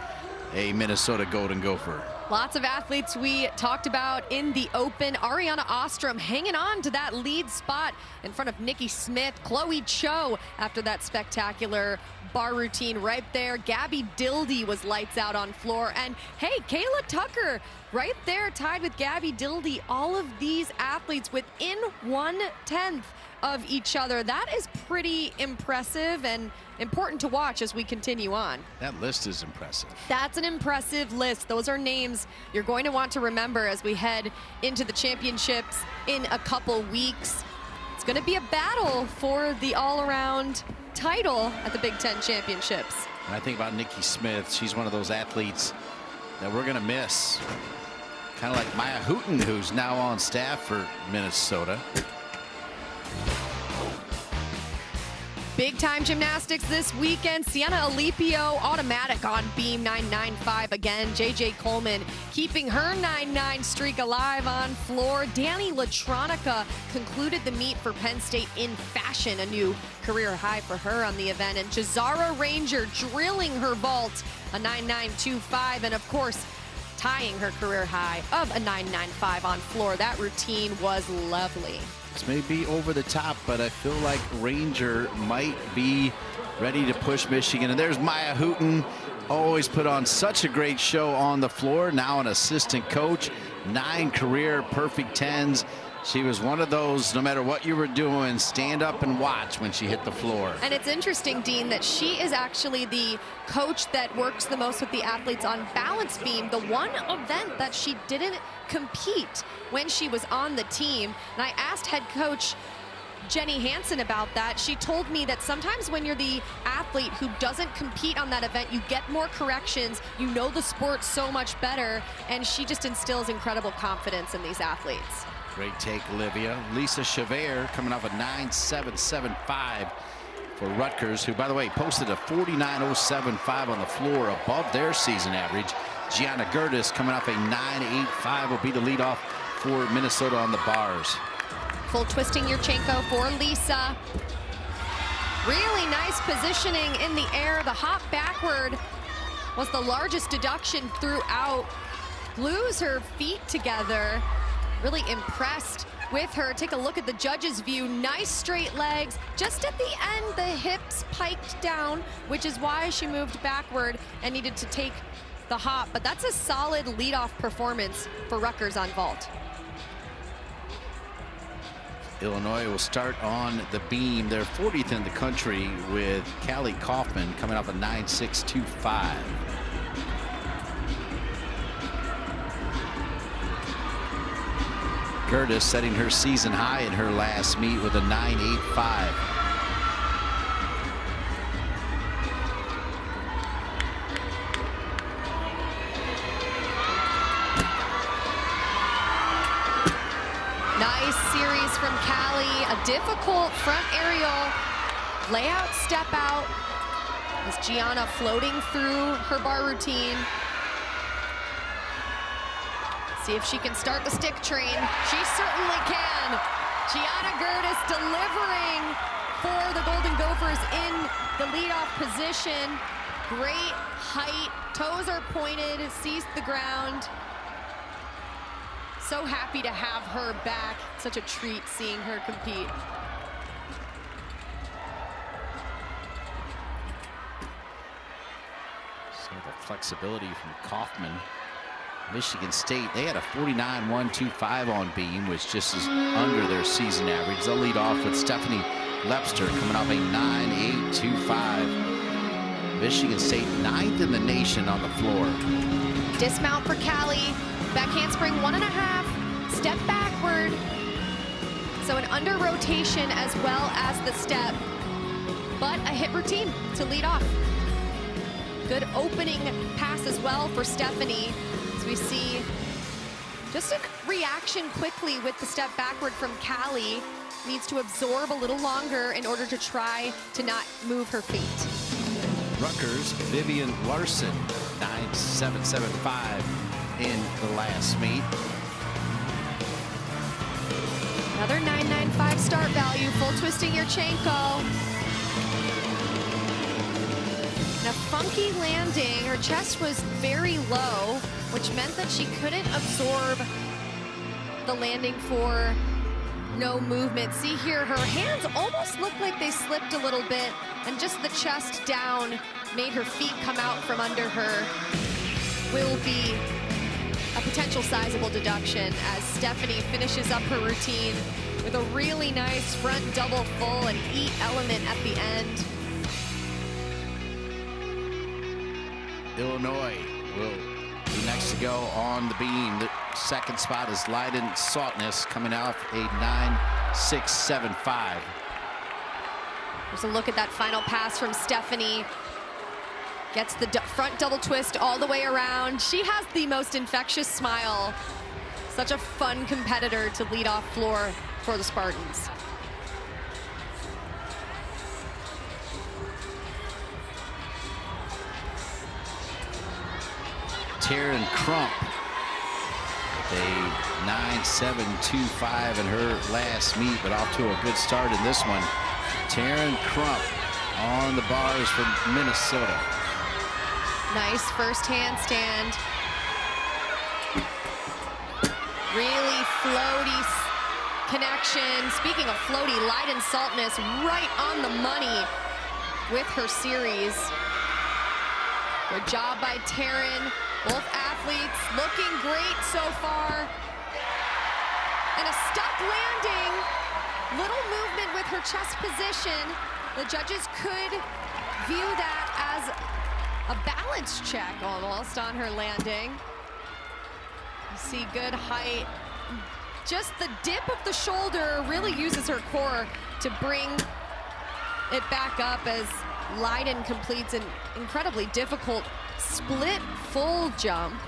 a Minnesota Golden Gopher. Lots of athletes we talked about in the Open. Ariana Ostrom hanging on to that lead spot in front of Nikki Smith. Chloe Cho after that spectacular bar routine right there. Gabby Dildy was lights out on floor. And hey, Kayla Tucker right there tied with Gabby Dildy. All of these athletes within 1/10 of each other. That is pretty impressive and important to watch as we continue on. That list is impressive. That's an impressive list. Those are names you're going to want to remember as we head into the championships in a couple weeks. It's going to be a battle for the all-around title at the Big Ten Championships. When I think about Nikki Smith, she's one of those athletes that we're going to miss. Kind of like Maya Hooten, who's now on staff for Minnesota. Big time gymnastics this weekend. Sienna Alipio automatic on beam 9.95 again. JJ Coleman keeping her 9.9 streak alive on floor. Danny Latronica concluded the meet for Penn State in fashion, a new career high for her on the event. And Jazara Ranger drilling her vault, a 9.925, and of course tying her career high of a 9.95 on floor. That routine was lovely. This may be over the top, but I feel like Ranger might be ready to push Michigan. And there's Maya Hooten, always put on such a great show on the floor. Now an assistant coach, 9 career perfect 10s. She was one of those, no matter what you were doing, stand up and watch when she hit the floor. And it's interesting, Dean, that she is actually the coach that works the most with the athletes on balance beam, the one event that she didn't compete when she was on the team. And I asked head coach Jenny Hansen about that. She told me that sometimes when you're the athlete who doesn't compete on that event, you get more corrections, you know the sport so much better, and she just instills incredible confidence in these athletes. Great take, Olivia. Lisa Chavert coming off a 9.775 for Rutgers, who, by the way, posted a 49.075 on the floor, above their season average. Gianna Gertis coming off a 9.85 will be the leadoff for Minnesota on the bars. Full twisting Yurchenko for Lisa. Really nice positioning in the air. The hop backward was the largest deduction throughout. Glues her feet together. Really impressed with her. Take a look at the judges' view. Nice straight legs. Just at the end, the hips piked down, which is why she moved backward and needed to take the hop. But that's a solid leadoff performance for Rutgers on vault. Illinois will start on the beam. They're 40th in the country with Callie Kaufman coming off a 9.625. Gertis setting her season high in her last meet with a 9.85. Nice series from Callie. A difficult front aerial layout step out. As Gianna floating through her bar routine. See if she can start the stick train. She certainly can. Gianna Gertis delivering for the Golden Gophers in the leadoff position. Great height, toes are pointed, sees the ground. So happy to have her back. Such a treat seeing her compete. So the flexibility from Kaufman. Michigan State, they had a 49.125 on beam, which just is under their season average. They'll lead off with Stephanie Lepster coming off a 9.825. Michigan State 9th in the nation on the floor. Dismount for Callie. Back handspring 1.5. Step backward. So an under rotation as well as the step. But a hit routine to lead off. Good opening pass as well for Stephanie. As we see just a reaction quickly with the step backward from Callie. Needs to absorb a little longer in order to try to not move her feet. Rutgers, Vivian Larson, 9.775 in the last meet. Another 9.95 start value, full twisting Yurchenko. And a funky landing. Her chest was very low, which meant that she couldn't absorb the landing for no movement. See here, her hands almost look like they slipped a little bit, and just the chest down made her feet come out from under her. Will be a potential sizable deduction as Stephanie finishes up her routine with a really nice front double full and E element at the end. Illinois will be next to go on the beam. The second spot is Leiden Saltness coming off a 9.675. There's a look at that final pass from Stephanie. Gets the front double twist all the way around. She has the most infectious smile. Such a fun competitor to lead off floor for the Spartans. Taryn Crump with a 9.725 in her last meet, but off to a good start in this one. Taryn Crump on the bars from Minnesota. Nice first handstand. Really floaty connection. Speaking of floaty, Leiden Saltness right on the money with her series. Good job by Taryn. Both athletes looking great so far. And a stuck landing. Little movement with her chest position. The judges could view that as a balance check almost on her landing. You see good height. Just the dip of the shoulder really uses her core to bring it back up as Leiden completes an incredibly difficult split full jump.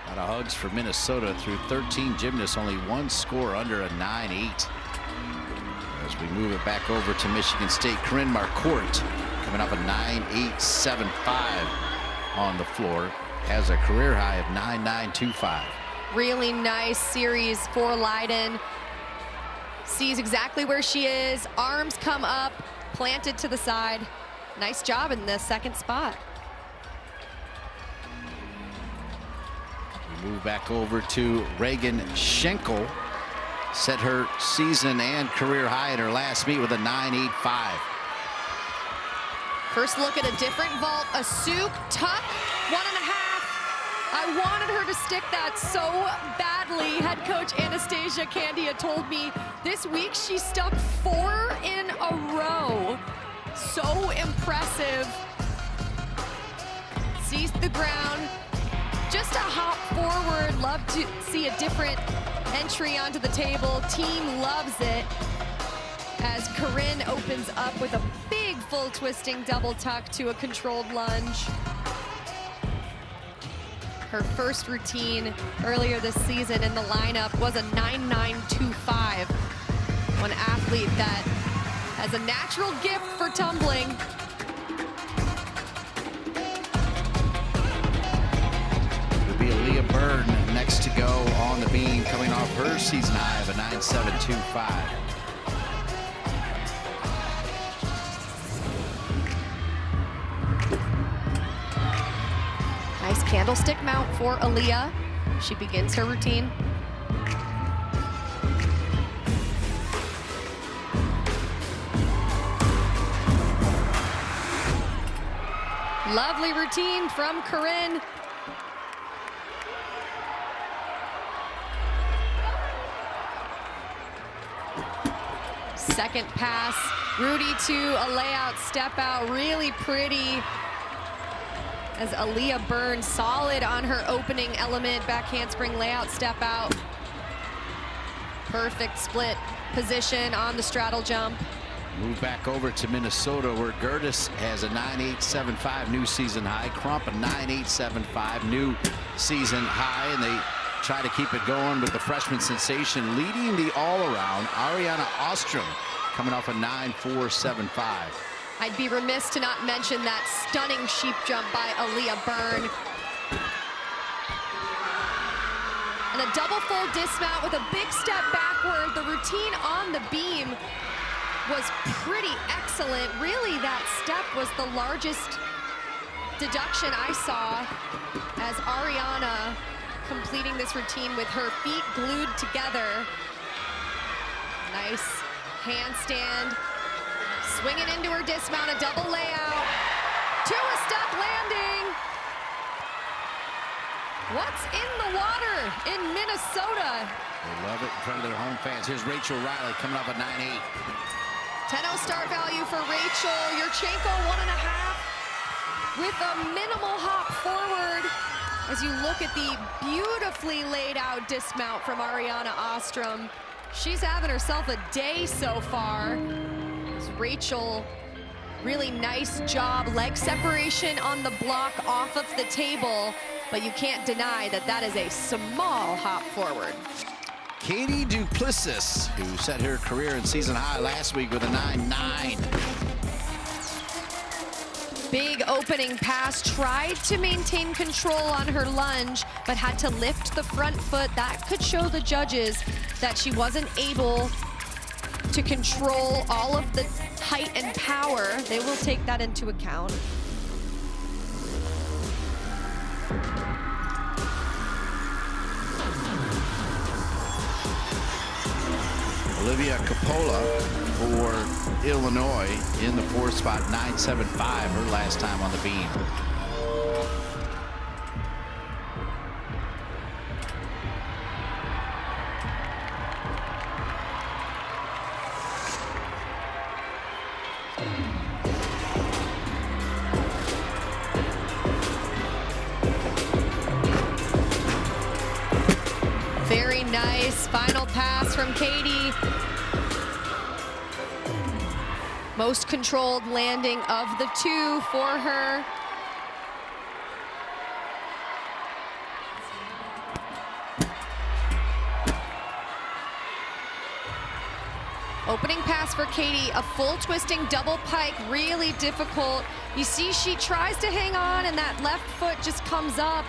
A lot of hugs for Minnesota through 13 gymnasts, only one score under a 9.8. As we move it back over to Michigan State, Corinne Marcourt coming up a 9.875 on the floor, has a career high of 9.925. Really nice series for Leiden. Sees exactly where she is, arms come up, planted to the side. Nice job in the second spot. We move back over to Reagan Schenkel. Set her season and career high in her last meet with a 9.85. First look at a different vault, a Souk tuck, 1.5. I wanted her to stick that so badly. Head coach Anastasia Candia told me this week she stuck 4 in a row. So impressive. Sees the ground. Just a hop forward. Love to see a different entry onto the table. Team loves it. As Corinne opens up with a big full twisting double tuck to a controlled lunge. Her first routine earlier this season in the lineup was a 9.925. One athlete that has a natural gift for tumbling. Aaliyah Byrne next to go on the beam, coming off her season high of a 9.725. Nice candlestick mount for Aaliyah. She begins her routine. Lovely routine from Corinne. Second pass, Rudy to a layout step out, really pretty. As Aaliyah Byrne solid on her opening element, back handspring layout step out. Perfect split position on the straddle jump. Move back over to Minnesota, where Gertis has a 9.875 new season high. Crump a 9.875 new season high, and they try to keep it going with the freshman sensation leading the all-around, Ariana Ostrom, coming off a 9.475. I'd be remiss to not mention that stunning sheep jump by Aaliyah Byrne. And a double full dismount with a big step backward. The routine on the beam was pretty excellent. Really, that step was the largest deduction I saw as Ariana completing this routine with her feet glued together. Nice handstand. Swinging into her dismount, a double layout. To a step landing. What's in the water in Minnesota? They love it in front of their home fans. Here's Rachel Riley coming up at 9.8. 10-0 start value for Rachel. Yurchenko 1.5 with a minimal hop forward. As you look at the beautifully laid out dismount from Ariana Ostrom. She's having herself a day so far. Rachel, really nice job. Leg separation on the block off of the table, but you can't deny that that is a small hop forward. Katie Duplessis, who set her career in season high last week with a 9.9. Big opening pass, tried to maintain control on her lunge, but had to lift the front foot. That could show the judges that she wasn't able to control all of the height and power. They will take that into account. Olivia Coppola for Illinois in the fourth spot, 9.75, her last time on the beam. Very nice final pass from Katie. Most controlled landing of the two for her. Opening pass for Katie, a full twisting double pike, really difficult. You see she tries to hang on and that left foot just comes up.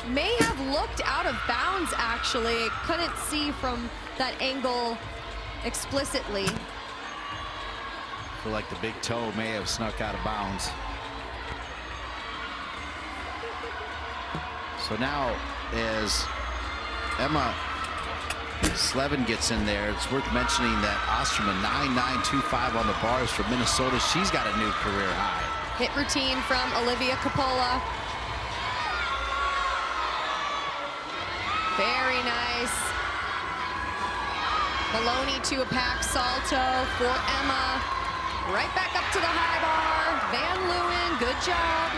May have looked out of bounds, actually. Couldn't see from that angle explicitly. I feel like the big toe may have snuck out of bounds. So now, as Emma Slevin gets in there, it's worth mentioning that Ostrom, a 9.925 on the bars for Minnesota. She's got a new career high. Hit routine from Olivia Coppola. Very nice. Maloney to a pack salto for Emma. Right back up to the high bar. Van Leeuwen, good job.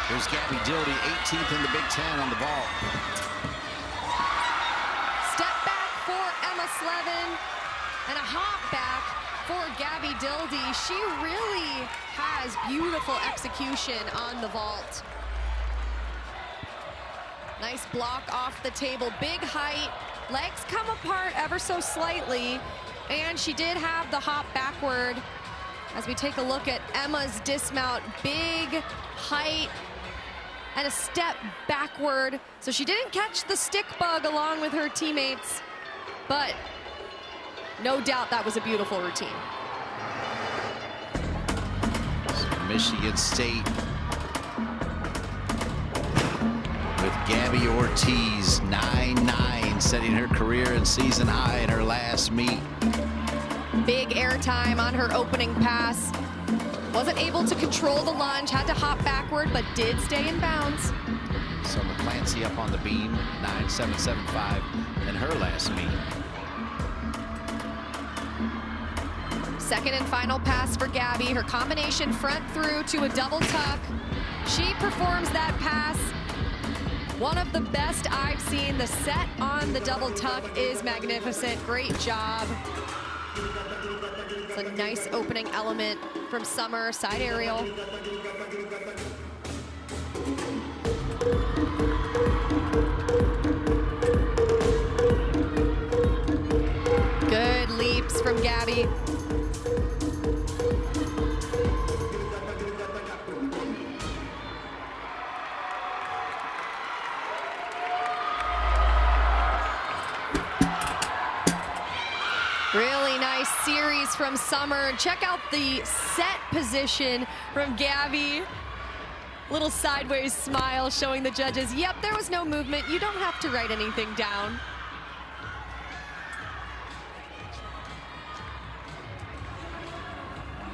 Here's Gabby Dildy, 18th in the Big Ten on the ball. Step back for Emma Slevin. And a hop back for Gabby Dildy. She really has beautiful execution on the vault. Nice block off the table, big height, legs come apart ever so slightly, and she did have the hop backward. As we take a look at Emma's dismount, big height, and a step backward. So she didn't catch the stick bug along with her teammates, but no doubt that was a beautiful routine. Michigan State with Gabby Ortiz, 9-9, setting her career and season high in her last meet. Big airtime on her opening pass. Wasn't able to control the lunge, had to hop backward, but did stay in bounds. Summer Clancy up on the beam, 9.775 in her last meet. Second and final pass for Gabby. Her combination front through to a double tuck. She performs that pass. One of the best I've seen. The set on the double tuck is magnificent. Great job. It's a nice opening element from Summer, side aerial. Good leaps from Gabby. Really nice series from Summer. Check out the set position from Gabby. Little sideways smile showing the judges, yep, there was no movement. You don't have to write anything down.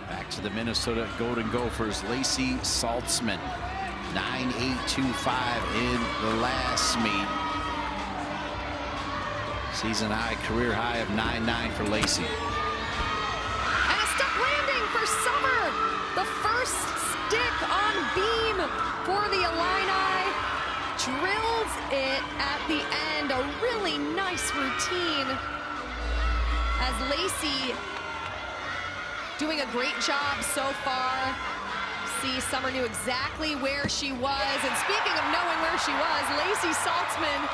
Back to the Minnesota Golden Gophers, Lacey Saltzman, 9.825 in the last meet. Season high, career high of 9.9 for Lacey. And a step landing for Summer. The first stick on beam for the Illini. Drills it at the end. A really nice routine. As Lacey doing a great job so far. See, Summer knew exactly where she was. And speaking of knowing where she was, Lacey Saltzman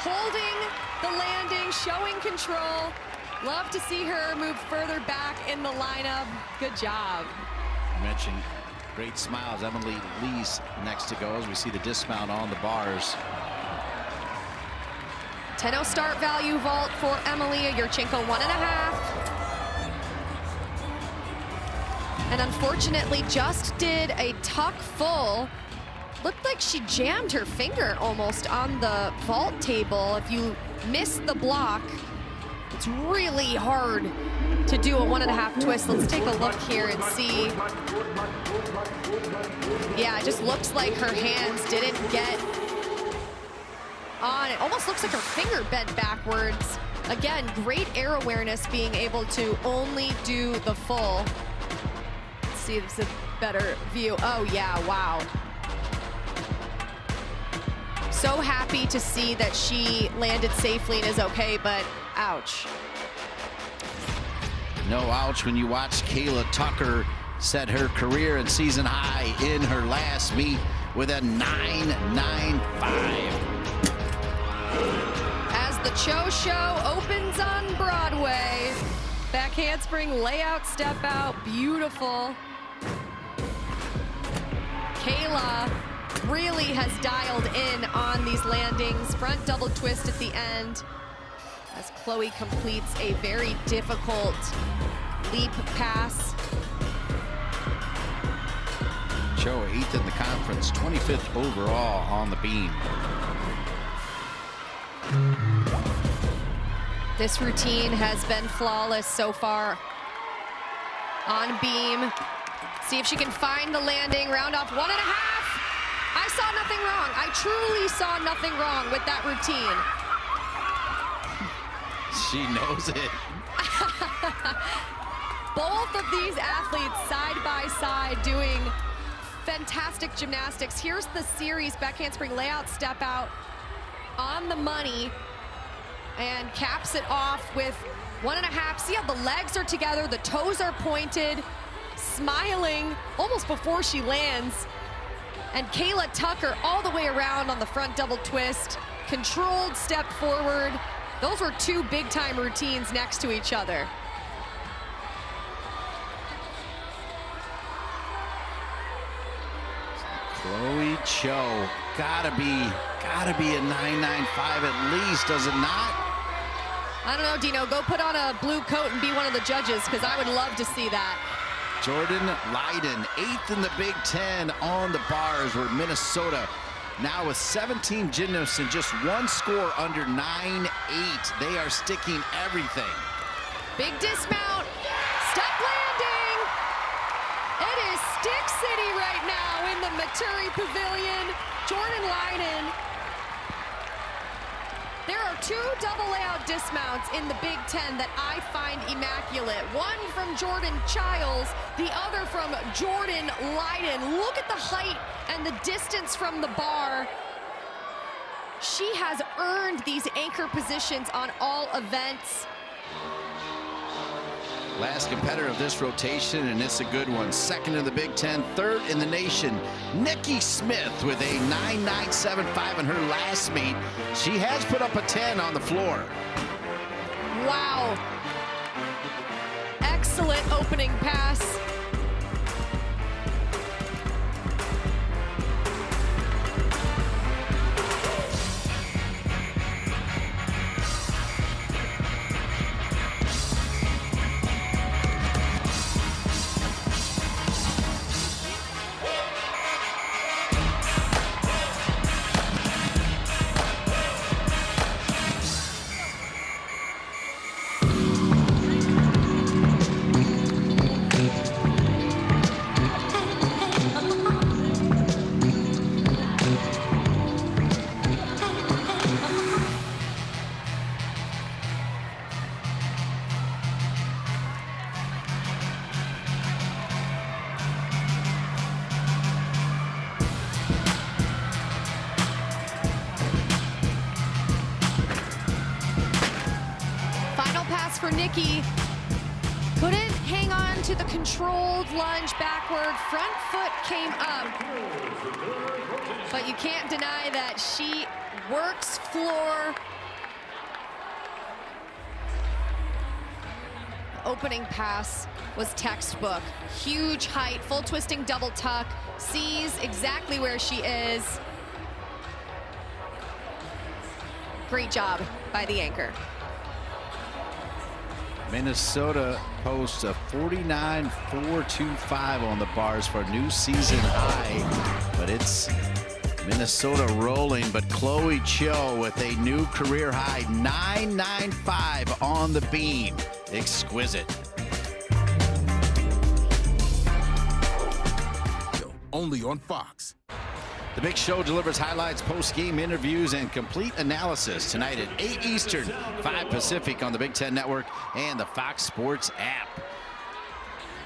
holding the landing, showing control. Love to see her move further back in the lineup. Good job. You mentioned great smiles. Emily Lee's next to go as we see the dismount on the bars. 10-0 start value vault for Emily, a Yurchenko 1.5. And unfortunately just did a tuck full. Looked like she jammed her finger almost on the vault table. If you miss the block, it's really hard to do a 1.5 twist. Let's take a look here and see. Yeah, it just looks like her hands didn't get on. It almost looks like her finger bent backwards. Again, great air awareness, being able to only do the full. Let's see if it's a better view. Oh yeah, wow. So happy to see that she landed safely and is okay, but ouch. No ouch when you watch Kayla Tucker set her career and season high in her last meet with a 9.95. As the Cho Show opens on Broadway, back handspring layout step out, beautiful. Kayla really has dialed in on these landings. Front double twist at the end as Chloe completes a very difficult leap pass. Cho 8th in the conference, 25th overall on the beam. This routine has been flawless so far on beam. See if she can find the landing, round off 1.5. I saw nothing wrong. I truly saw nothing wrong with that routine. She knows it. Both of these athletes side by side doing fantastic gymnastics. Here's the series, back handspring layout step out on the money, and caps it off with 1.5. See how the legs are together, the toes are pointed, smiling almost before she lands. And Kayla Tucker all the way around on the front double twist, controlled step forward. Those were two big time routines next to each other. Chloe Cho, gotta be a 995 at least, does it not? I don't know, Dino, go put on a blue coat and be one of the judges, because I would love to see that. Jordan Leiden, 8th in the Big Ten on the bars, where Minnesota now with 17 gymnasts and just one score under 9-8. They are sticking everything. Big dismount, stuck landing. It is Stick City right now in the Maturi Pavilion. Jordan Leiden. There are 2 double layout dismounts in the Big Ten that I find immaculate. One from Jordan Childs, the other from Jordan Leiden. Look at the height and the distance from the bar. She has earned these anchor positions on all events. Last competitor of this rotation, and it's a good one. 2nd in the Big Ten, 3rd in the nation. Nikki Smith with a 9.975 in her last meet. She has put up a 10 on the floor. Wow. Excellent opening pass. For Nikki, couldn't hang on to the controlled lunge backward. Front foot came up, but you can't deny that she works floor. Opening pass was textbook. Huge height, full twisting double tuck, sees exactly where she is. Great job by the anchor. Minnesota posts a 49.425 on the bars for a new season high, but it's Minnesota rolling. But Chloe Cho with a new career high 9.95 on the beam. Exquisite. Only on Fox. The Big Show delivers highlights, post-game interviews, and complete analysis tonight at 8 Eastern, 5 Pacific on the Big Ten Network and the Fox Sports app.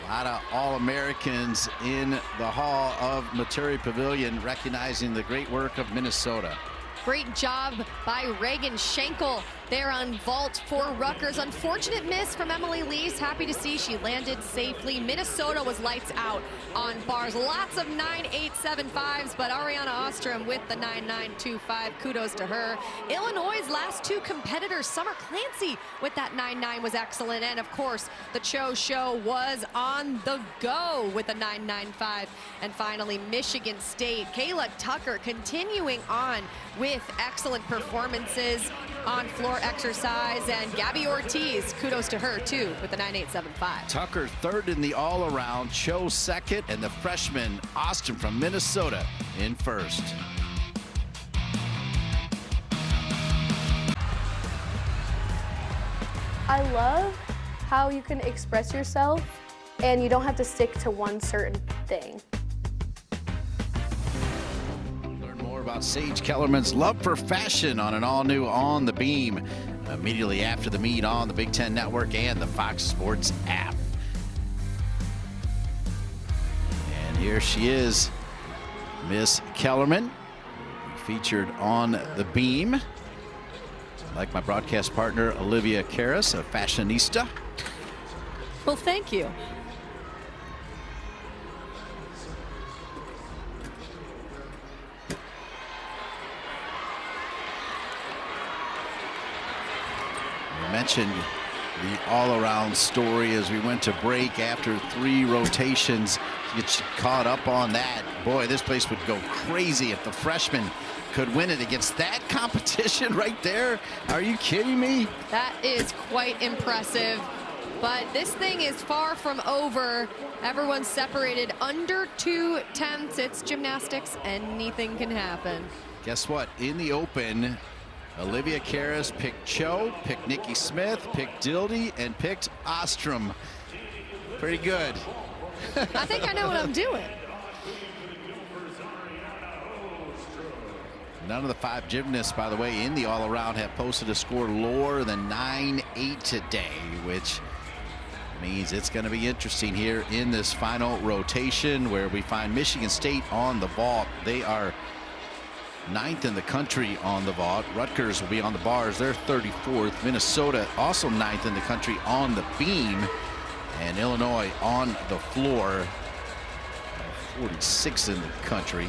A lot of All-Americans in the Hall of Maturi Pavilion, recognizing the great work of Minnesota. Great job by Reagan Schenkel there on vault for Rutgers. Unfortunate miss from Emily Lees. Happy to see she landed safely. Minnesota was lights out on bars. Lots of 9.875s, but Ariana Ostrom with the 9.925. Kudos to her. Illinois' last 2 competitors, Summer Clancy with that 9.9 was excellent. And of course, the Cho Show was on the go with a 9.95. And finally, Michigan State. Kayla Tucker continuing on with excellent performances on floor exercise, and Gabby Ortiz, kudos to her too with the 9.875. Tucker 3rd in the all-around, Cho 2nd, and the freshman Austin from Minnesota in 1st. I love how you can express yourself and you don't have to stick to one certain thing. About Sage Kellerman's love for fashion on an all-new On the Beam immediately after the meet on the Big Ten Network and the Fox Sports app. And here she is, Miss Kellerman, featured on the Beam. Like my broadcast partner, Olivia Karras, a fashionista. Well, thank you. Mentioned the all-around story as we went to break after 3 rotations. get caught up on that. Boy, this place would go crazy if the freshman could win it against that competition right there. Are you kidding me? That is quite impressive. But this thing is far from over. Everyone's separated under 2/10. It's gymnastics. Anything can happen. Guess what? In the open, Olivia Karras picked Cho, picked Nikki Smith, picked Dildy, and picked Ostrom. Pretty good. I think I know what I'm doing. None of the 5 gymnasts, by the way, in the all-around have posted a score lower than 9-8 today, which means it's going to be interesting here in this final rotation where we find Michigan State on the vault. They are 9th in the country on the vault. Rutgers will be on the bars. They're 34th. Minnesota also 9th in the country on the beam. And Illinois on the floor, 46th in the country.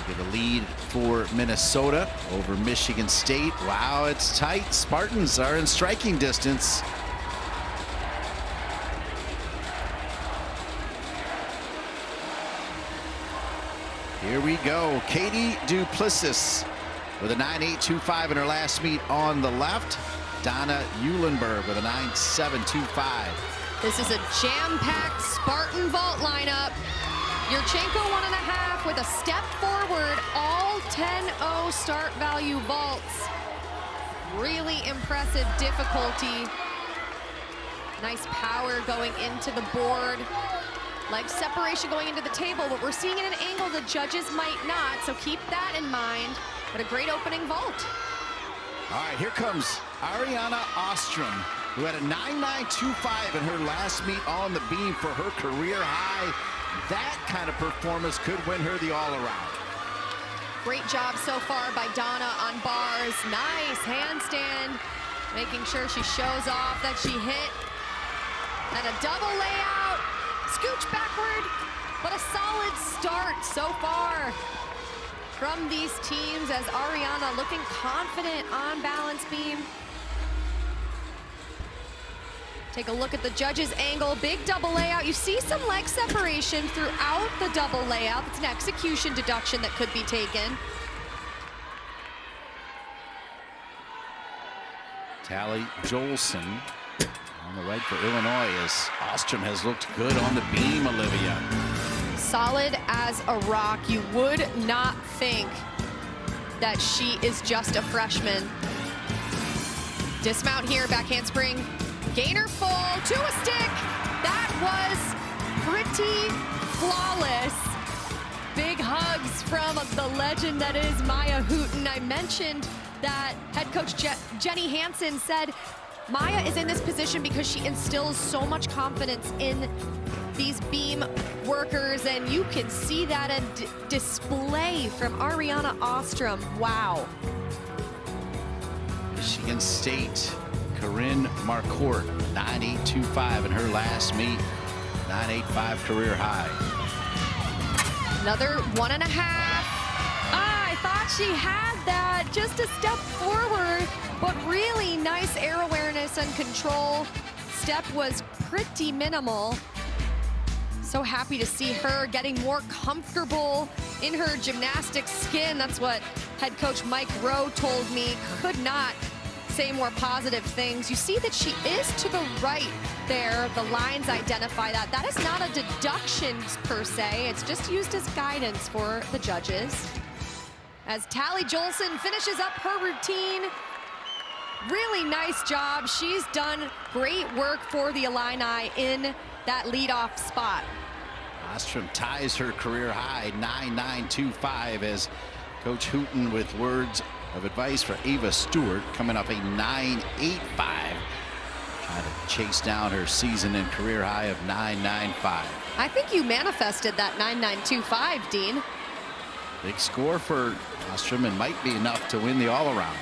Get a lead for Minnesota over Michigan State. Wow, it's tight. Spartans are in striking distance. Here we go. Katie Duplessis with a 9.825 in her last meet on the left. Donna Eulenberg with a 9.725. This is a jam-packed Spartan vault lineup. Yurchenko 1.5 with a step forward, all 10-0 start value vaults. Really impressive difficulty. Nice power going into the board. Leg separation going into the table, but we're seeing it at an angle the judges might not, so keep that in mind. But a great opening vault. All right, here comes Ariana Ostrom, who had a 9.925 in her last meet on the beam for her career high. That kind of performance could win her the all-around. Great job so far by Donna on bars. Nice handstand, making sure she shows off that she hit. And a double layout, scooch backward, but a solid start so far from these teams as Ariana looking confident on balance beam. Take a look at the judges' angle, big double layout. You see some leg separation throughout the double layout. It's an execution deduction that could be taken. Tally Jolson on the right for Illinois as Ostrom has looked good on the beam, Olivia. Solid as a rock. You would not think that she is just a freshman. Dismount here, back handspring. Gainer full to a stick. That was pretty flawless. Big hugs from the legend that is Maya Hooten. I mentioned that head coach Jenny Hansen said Maya is in this position because she instills so much confidence in these beam workers, and you can see that a display from Ariana Ostrom. Wow. Michigan State, Corinne Marcourt, 9.825 in her last meet, 9.85 career high. Another 1.5. I thought she had that, just a step forward, but really nice air awareness and control. Step was pretty minimal. So happy to see her getting more comfortable in her gymnastics skin. That's what head coach Mike Rowe told me. Could not say more positive things. You see that she is to the right there. The lines identify that. That is not a deduction per se. It's just used as guidance for the judges. As Tally Jolson finishes up her routine. Really nice job. She's done great work for the Illini in that leadoff spot. Ostrom ties her career high, 9.925, as Coach Hooten with words of advice for Ava Stewart, coming up a 9.85. Trying to chase down her season and career high of 9.95. I think you manifested that 9.925, Dean. Big score for Ostrom and might be enough to win the all-around.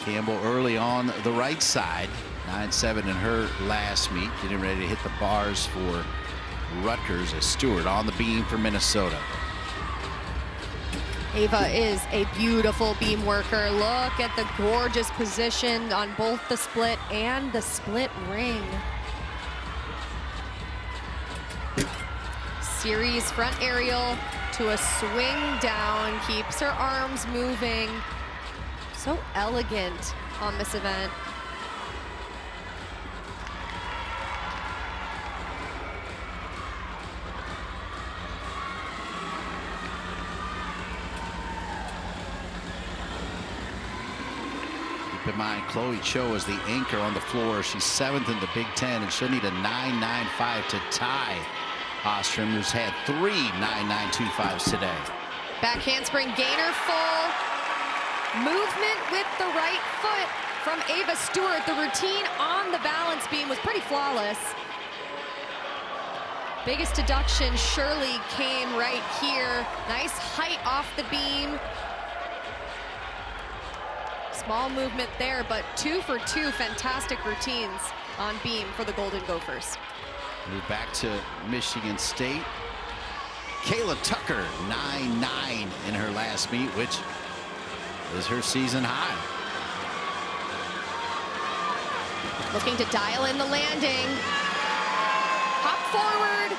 Campbell early on the right side, 9.7 in her last meet, getting ready to hit the bars for Rutgers as Stewart on the beam for Minnesota. Ava is a beautiful beam worker. Look at the gorgeous position on both the split and the split ring. Series front aerial to a swing down, keeps her arms moving. So elegant on this event. Keep in mind, Chloe Cho is the anchor on the floor. She's 7th in the Big Ten, and she'll need a 9.95 to tie Ostrom, who's had 3 9.925s today. Back handspring gainer full. Movement with the right foot from Ava Stewart. The routine on the balance beam was pretty flawless. Biggest deduction surely came right here. Nice height off the beam. Small movement there, but 2 for 2 fantastic routines on beam for the Golden Gophers. Move back to Michigan State. Kayla Tucker, 9.9 in her last meet, which is her season high. Looking to dial in the landing. Hop forward.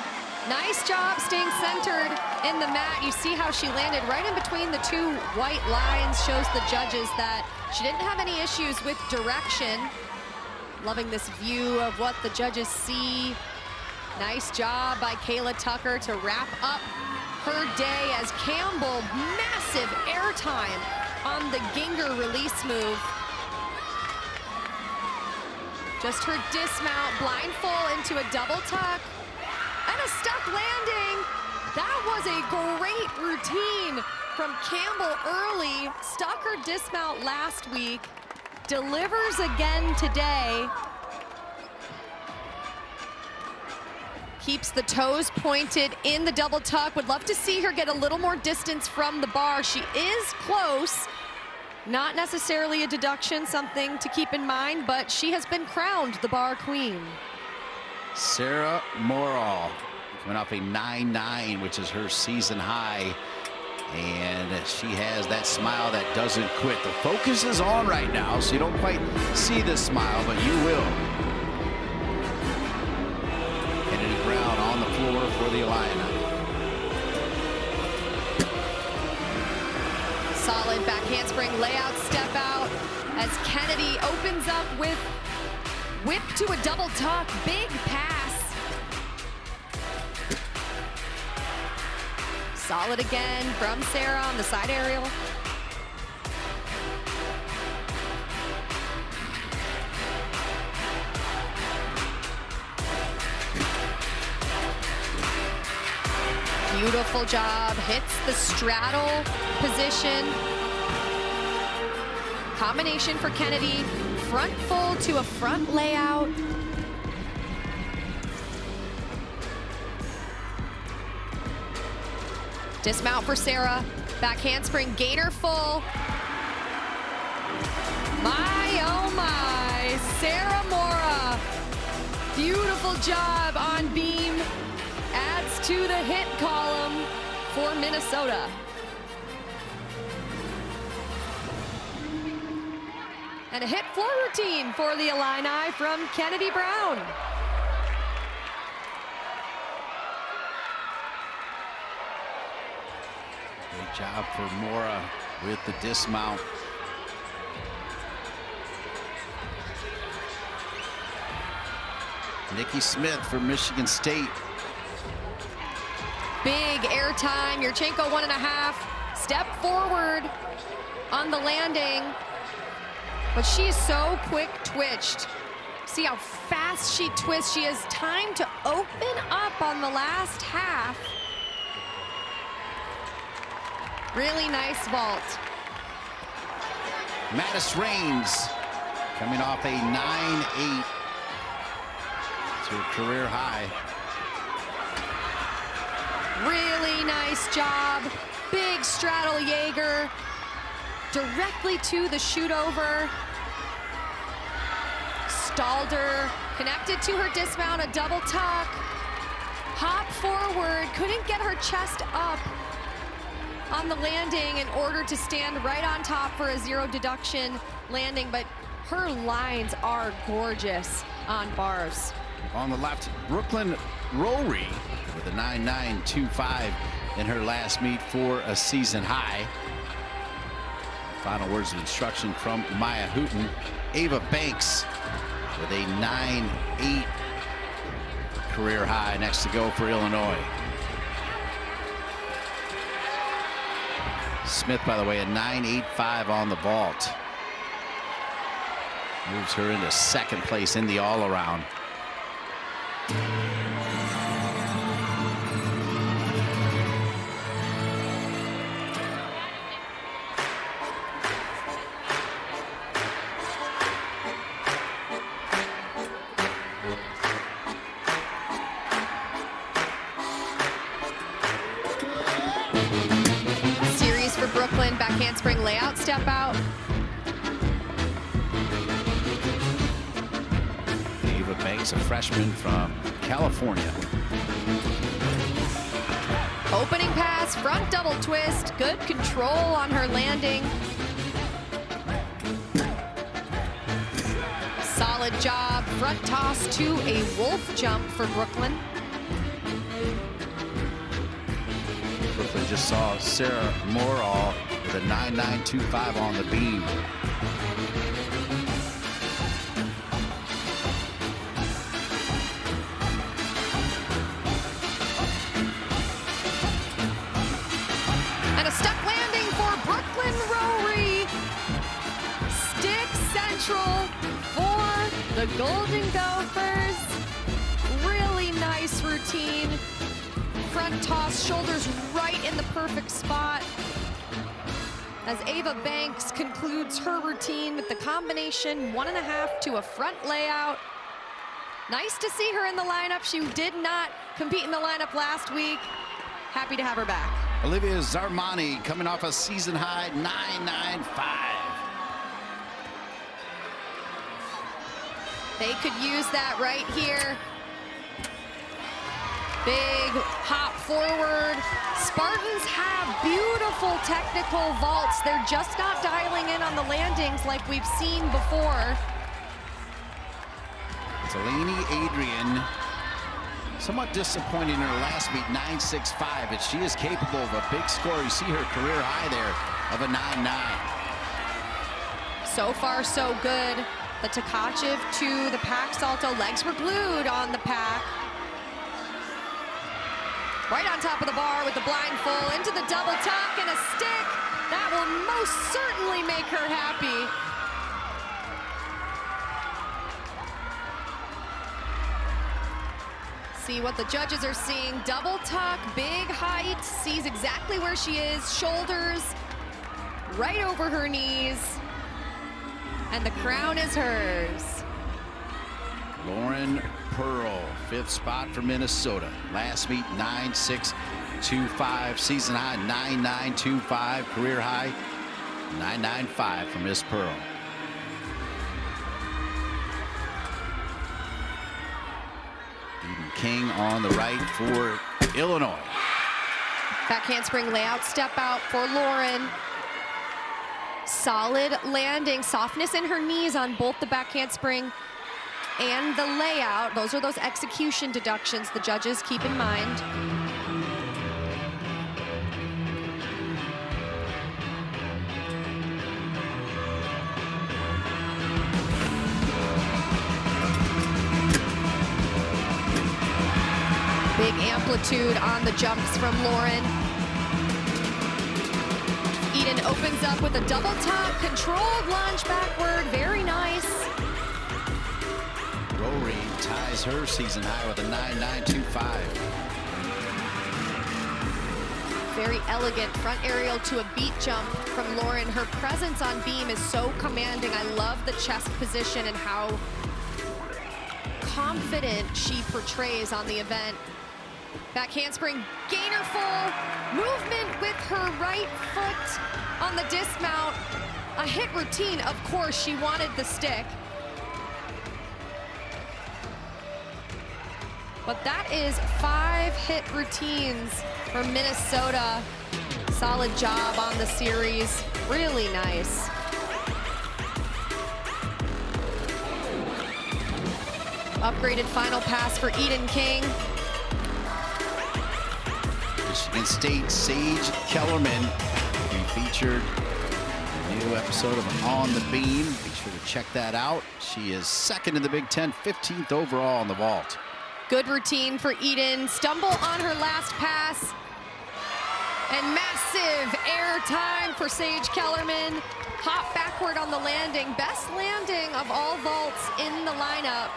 Nice job staying centered in the mat. You see how she landed right in between the 2 white lines. Shows the judges that she didn't have any issues with direction. Loving this view of what the judges see. Nice job by Kayla Tucker to wrap up her day as Campbell, massive airtime on the Ginger release move. Just her dismount, blind full into a double tuck, and a stuck landing. That was a great routine from Campbell early. Stuck her dismount last week, delivers again today. Keeps the toes pointed in the double tuck. Would love to see her get a little more distance from the bar. She is close. Not necessarily a deduction, something to keep in mind, but she has been crowned the bar queen. Sarah Morall coming off a 9.9, which is her season high. And she has that smile that doesn't quit. The focus is on right now, so you don't quite see the smile, but you will. Kennedy Brown on the floor for the Illini. Solid back handspring layout step out as Kennedy opens up with whip to a double tuck. Big pass. Solid again from Sarah on the side aerial. Beautiful job, hits the straddle position. Combination for Kennedy, front full to a front layout. Dismount for Sarah, back handspring, gainer full. My, oh my, Sarah Mora. Beautiful job on beam. Adds to the hit column for Minnesota. And a hit floor routine for the Illini from Kennedy Brown. Great job for Mora with the dismount. Nikki Smith for Michigan State. Big airtime, Yurchenko 1.5. Step forward on the landing. But she is so quick twitched. See how fast she twists. She has time to open up on the last half. Really nice vault. Mattis Raines coming off a 9.8 to a career high. Really nice job. Big straddle Jaeger. Directly to the shoot over. Stalled her, connected to her dismount, a double tuck. Hop forward, couldn't get her chest up on the landing in order to stand right on top for a 0 deduction landing, but her lines are gorgeous on bars. On the left, Brooklyn Rory with with a 9.925 in her last meet for a season high. Final words of instruction from Maya Hooten. Ava Banks with a 9.8 career high next to go for Illinois. Smith, by the way, a 9.85 on the vault. Moves her into second place in the all-around. Series for Brooklyn, back handspring layout, step out. Ava Banks, a freshman from California. Opening pass, front double twist, good control on her landing. Solid job, front toss to a wolf jump for Brooklyn. Brooklyn just saw Sarah Morall with a 9.925 on the beam. And a stuck landing for Brooklyn Rowry. Stick central for the Golden Gophers. Really nice routine. Front toss, shoulders right in the perfect spot. As Ava Banks concludes her routine with the combination 1.5 to a front layout. Nice to see her in the lineup. She did not compete in the lineup last week. Happy to have her back. Olivia Zarmani coming off a season high 9.95. They could use that right here. Big hop forward. Spartans have beautiful technical vaults. They're just not dialing in on the landings like we've seen before. Delaney Adrian, somewhat disappointing in her last meet, 9.65, but she is capable of a big score. You see her career high there of a 9.9. So far, so good. The Tkachev to the pack salto. Legs were glued on the pack. Right on top of the bar with the blindfold, into the double tuck and a stick. That will most certainly make her happy. See what the judges are seeing. Double tuck, big height, sees exactly where she is. Shoulders right over her knees. And the crown is hers. Lauren Pearl, 5th spot for Minnesota. Last meet 9.625, season high 9.925, career high 9.95 for Miss Pearl. Eden King on the right for Illinois. Back handspring layout, step out for Lauren. Solid landing, softness in her knees on both the back handspring and the layout. Those are those execution deductions the judges keep in mind. Big amplitude on the jumps from Lauren. Eden opens up with a double tuck, controlled lunge backward, very nice. Rory ties her season high with a 9.925. Very elegant front aerial to a beat jump from Lauren. Her presence on beam is so commanding. I love the chest position and how confident she portrays on the event. Back handspring, gainer full, movement with her right foot on the dismount. A hit routine, of course, she wanted the stick. But that is 5 hit routines for Minnesota. Solid job on the series, really nice. Upgraded final pass for Eden King. Michigan State Sage Kellerman. We featured a new episode of On the Beam. Be sure to check that out. She is second in the Big Ten, 15th overall in the vault. Good routine for Eden. Stumble on her last pass. And massive air time for Sage Kellerman. Hop backward on the landing. Best landing of all vaults in the lineup.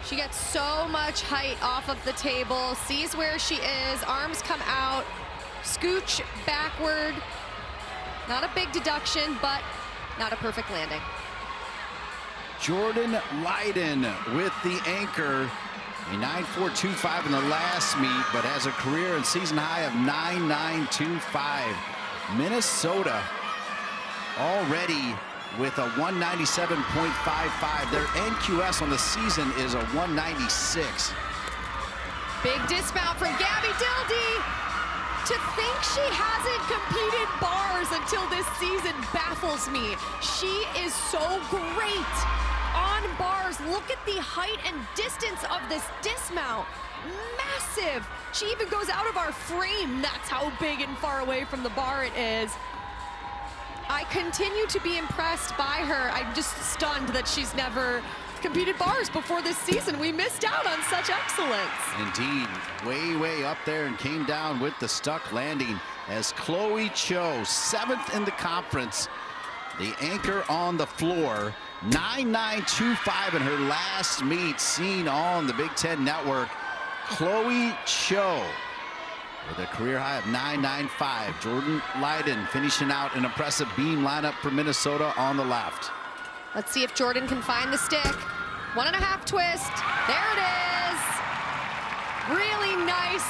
She gets so much height off of the table, sees where she is, arms come out, scooch backward. Not a big deduction, but not a perfect landing. Jordan Leiden with the anchor, a 9.425 in the last meet, but has a career and season high of 9.925. Minnesota already with a 197.55. Their NQS on the season is a 196. Big dismount from Gabby Dildy. To think she hasn't competed bars until this season baffles me. She is so great on bars. Look at the height and distance of this dismount. Massive. She even goes out of our frame. That's how big and far away from the bar it is. I continue to be impressed by her. I'm just stunned that she's never competed bars before this season. We missed out on such excellence. Indeed, way up there and came down with the stuck landing as Chloe Cho, 7th in the conference. The anchor on the floor, 9.925 in her last meet seen on the Big Ten Network. Chloe Cho with a career high of 9.95. Jordan Leiden finishing out an impressive beam lineup for Minnesota on the left. Let's see if Jordan can find the stick. 1.5 twist. There it is. Really nice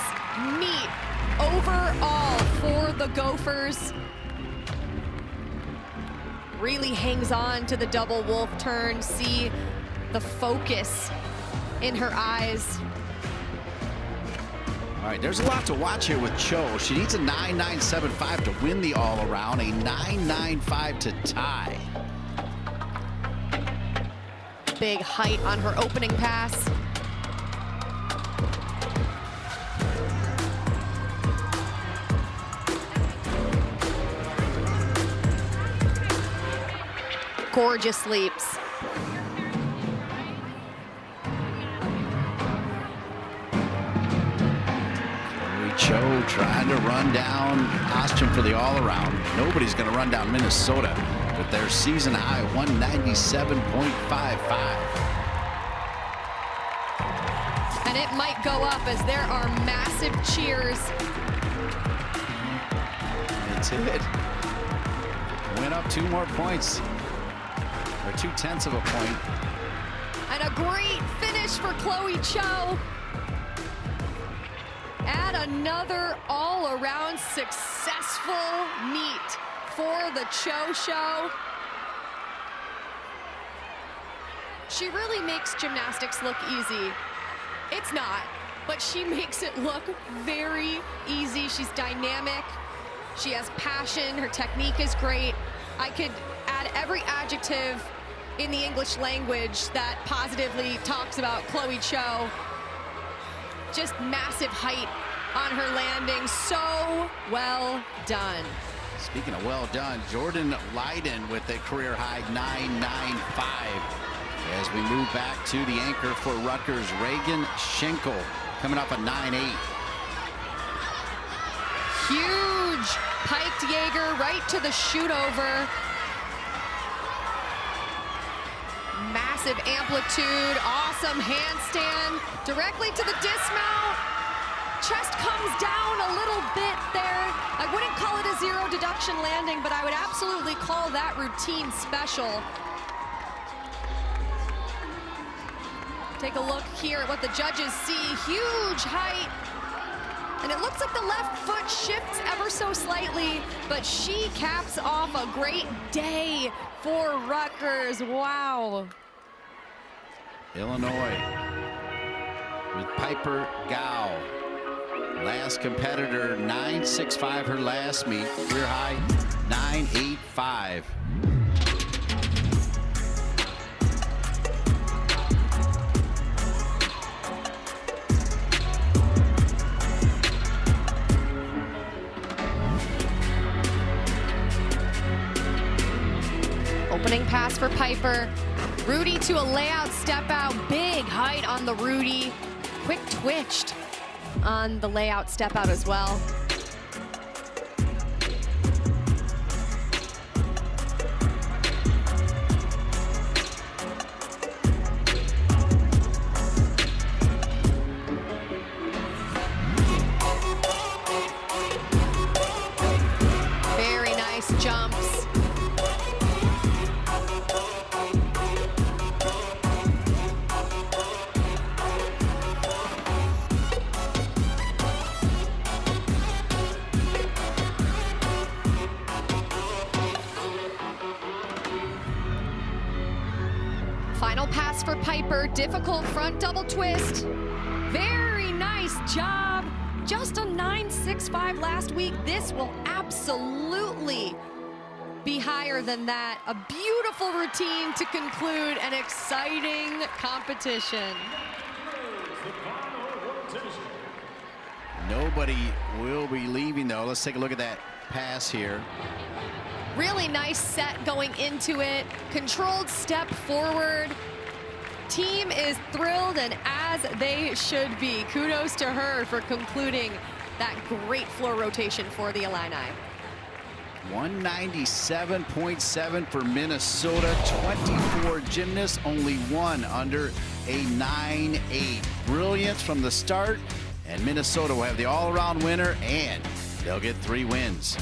meet overall for the Gophers. Really hangs on to the double wolf turn. See the focus in her eyes. All right, there's a lot to watch here with Cho. She needs a 9.975 to win the all-around, a 9.95 to tie. Big height on her opening pass. Gorgeous leaps. Cho trying to run down Ostrom for the all-around. Nobody's going to run down Minnesota with their season high 197.55. And it might go up as there are massive cheers. It's it. Went up 2 more points, or 0.2 of a point. And a great finish for Chloe Cho. And another all-around successful meet for the Cho Show. She really makes gymnastics look easy. It's not, but she makes it look very easy. She's dynamic. She has passion. Her technique is great. I could add every adjective in the English language that positively talks about Chloe Cho. Just massive height on her landing. So well done. Speaking of well done, Jordan Leiden with a career high 9.95. As we move back to the anchor for Rutgers, Reagan Schenkel coming up at 9.8. Huge piked Jaeger right to the shoot over. Massive amplitude, awesome handstand, directly to the dismount. Chest comes down a little bit there. I wouldn't call it a 0 deduction landing, but I would absolutely call that routine special. Take a look here at what the judges see. Huge height. And it looks like the left foot shifts ever so slightly, but she caps off a great day for Rutgers. Wow. Illinois with Piper Gao. Last competitor, 9.65 her last meet. Career high, 9.85. pass for Piper. Rudy to a layout step out. Big height on the Rudy. Quick twitched on the layout step out as well. Very nice jumps. Final pass for Piper, difficult front double twist. Very nice job. Just a 9.65 last week. This will absolutely be higher than that. A beautiful routine to conclude an exciting competition. Nobody will be leaving, though. Let's take a look at that pass here. Really nice set going into it. Controlled step forward. Team is thrilled, and as they should be. Kudos to her for concluding that great floor rotation for the Illini. 197.7 for Minnesota. 24 gymnasts, only one under a 9.8. Brilliance from the start, and Minnesota will have the all-around winner, and they'll get 3 wins.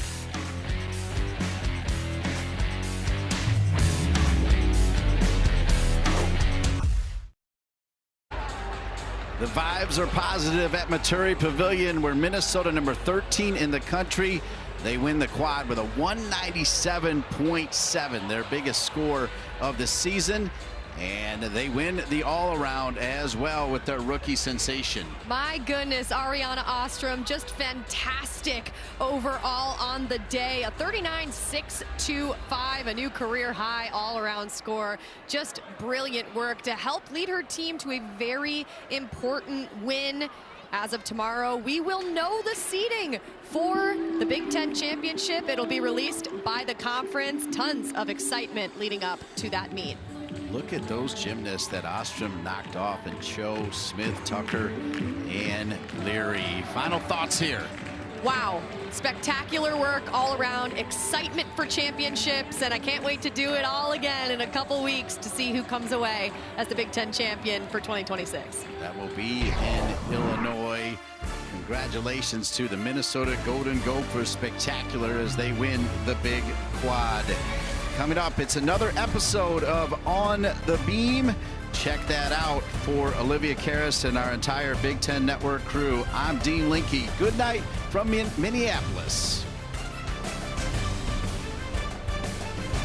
The vibes are positive at Maturi Pavilion, where Minnesota, number 13 in the country, they win the quad with a 197.7, their biggest score of the season. And they win the all-around as well with their rookie sensation. My goodness, Ariana Ostrom, just fantastic overall on the day. A 39.625, a new career high all-around score. Just brilliant work to help lead her team to a very important win. As of tomorrow, we will know the seeding for the Big Ten Championship. It'll be released by the conference. Tons of excitement leading up to that meet. Look at those gymnasts that Ostrom knocked off, and Cho, Smith, Tucker, and Leary. Final thoughts here. Wow, spectacular work all around, excitement for championships, and I can't wait to do it all again in a couple weeks to see who comes away as the Big Ten champion for 2026. That will be in Illinois. Congratulations to the Minnesota Golden Gophers, spectacular as they win the Big Quad. Coming up, it's another episode of On the Beam. Check that out for Olivia Karras and our entire Big Ten Network crew. I'm Dean Linke. Good night from Minneapolis.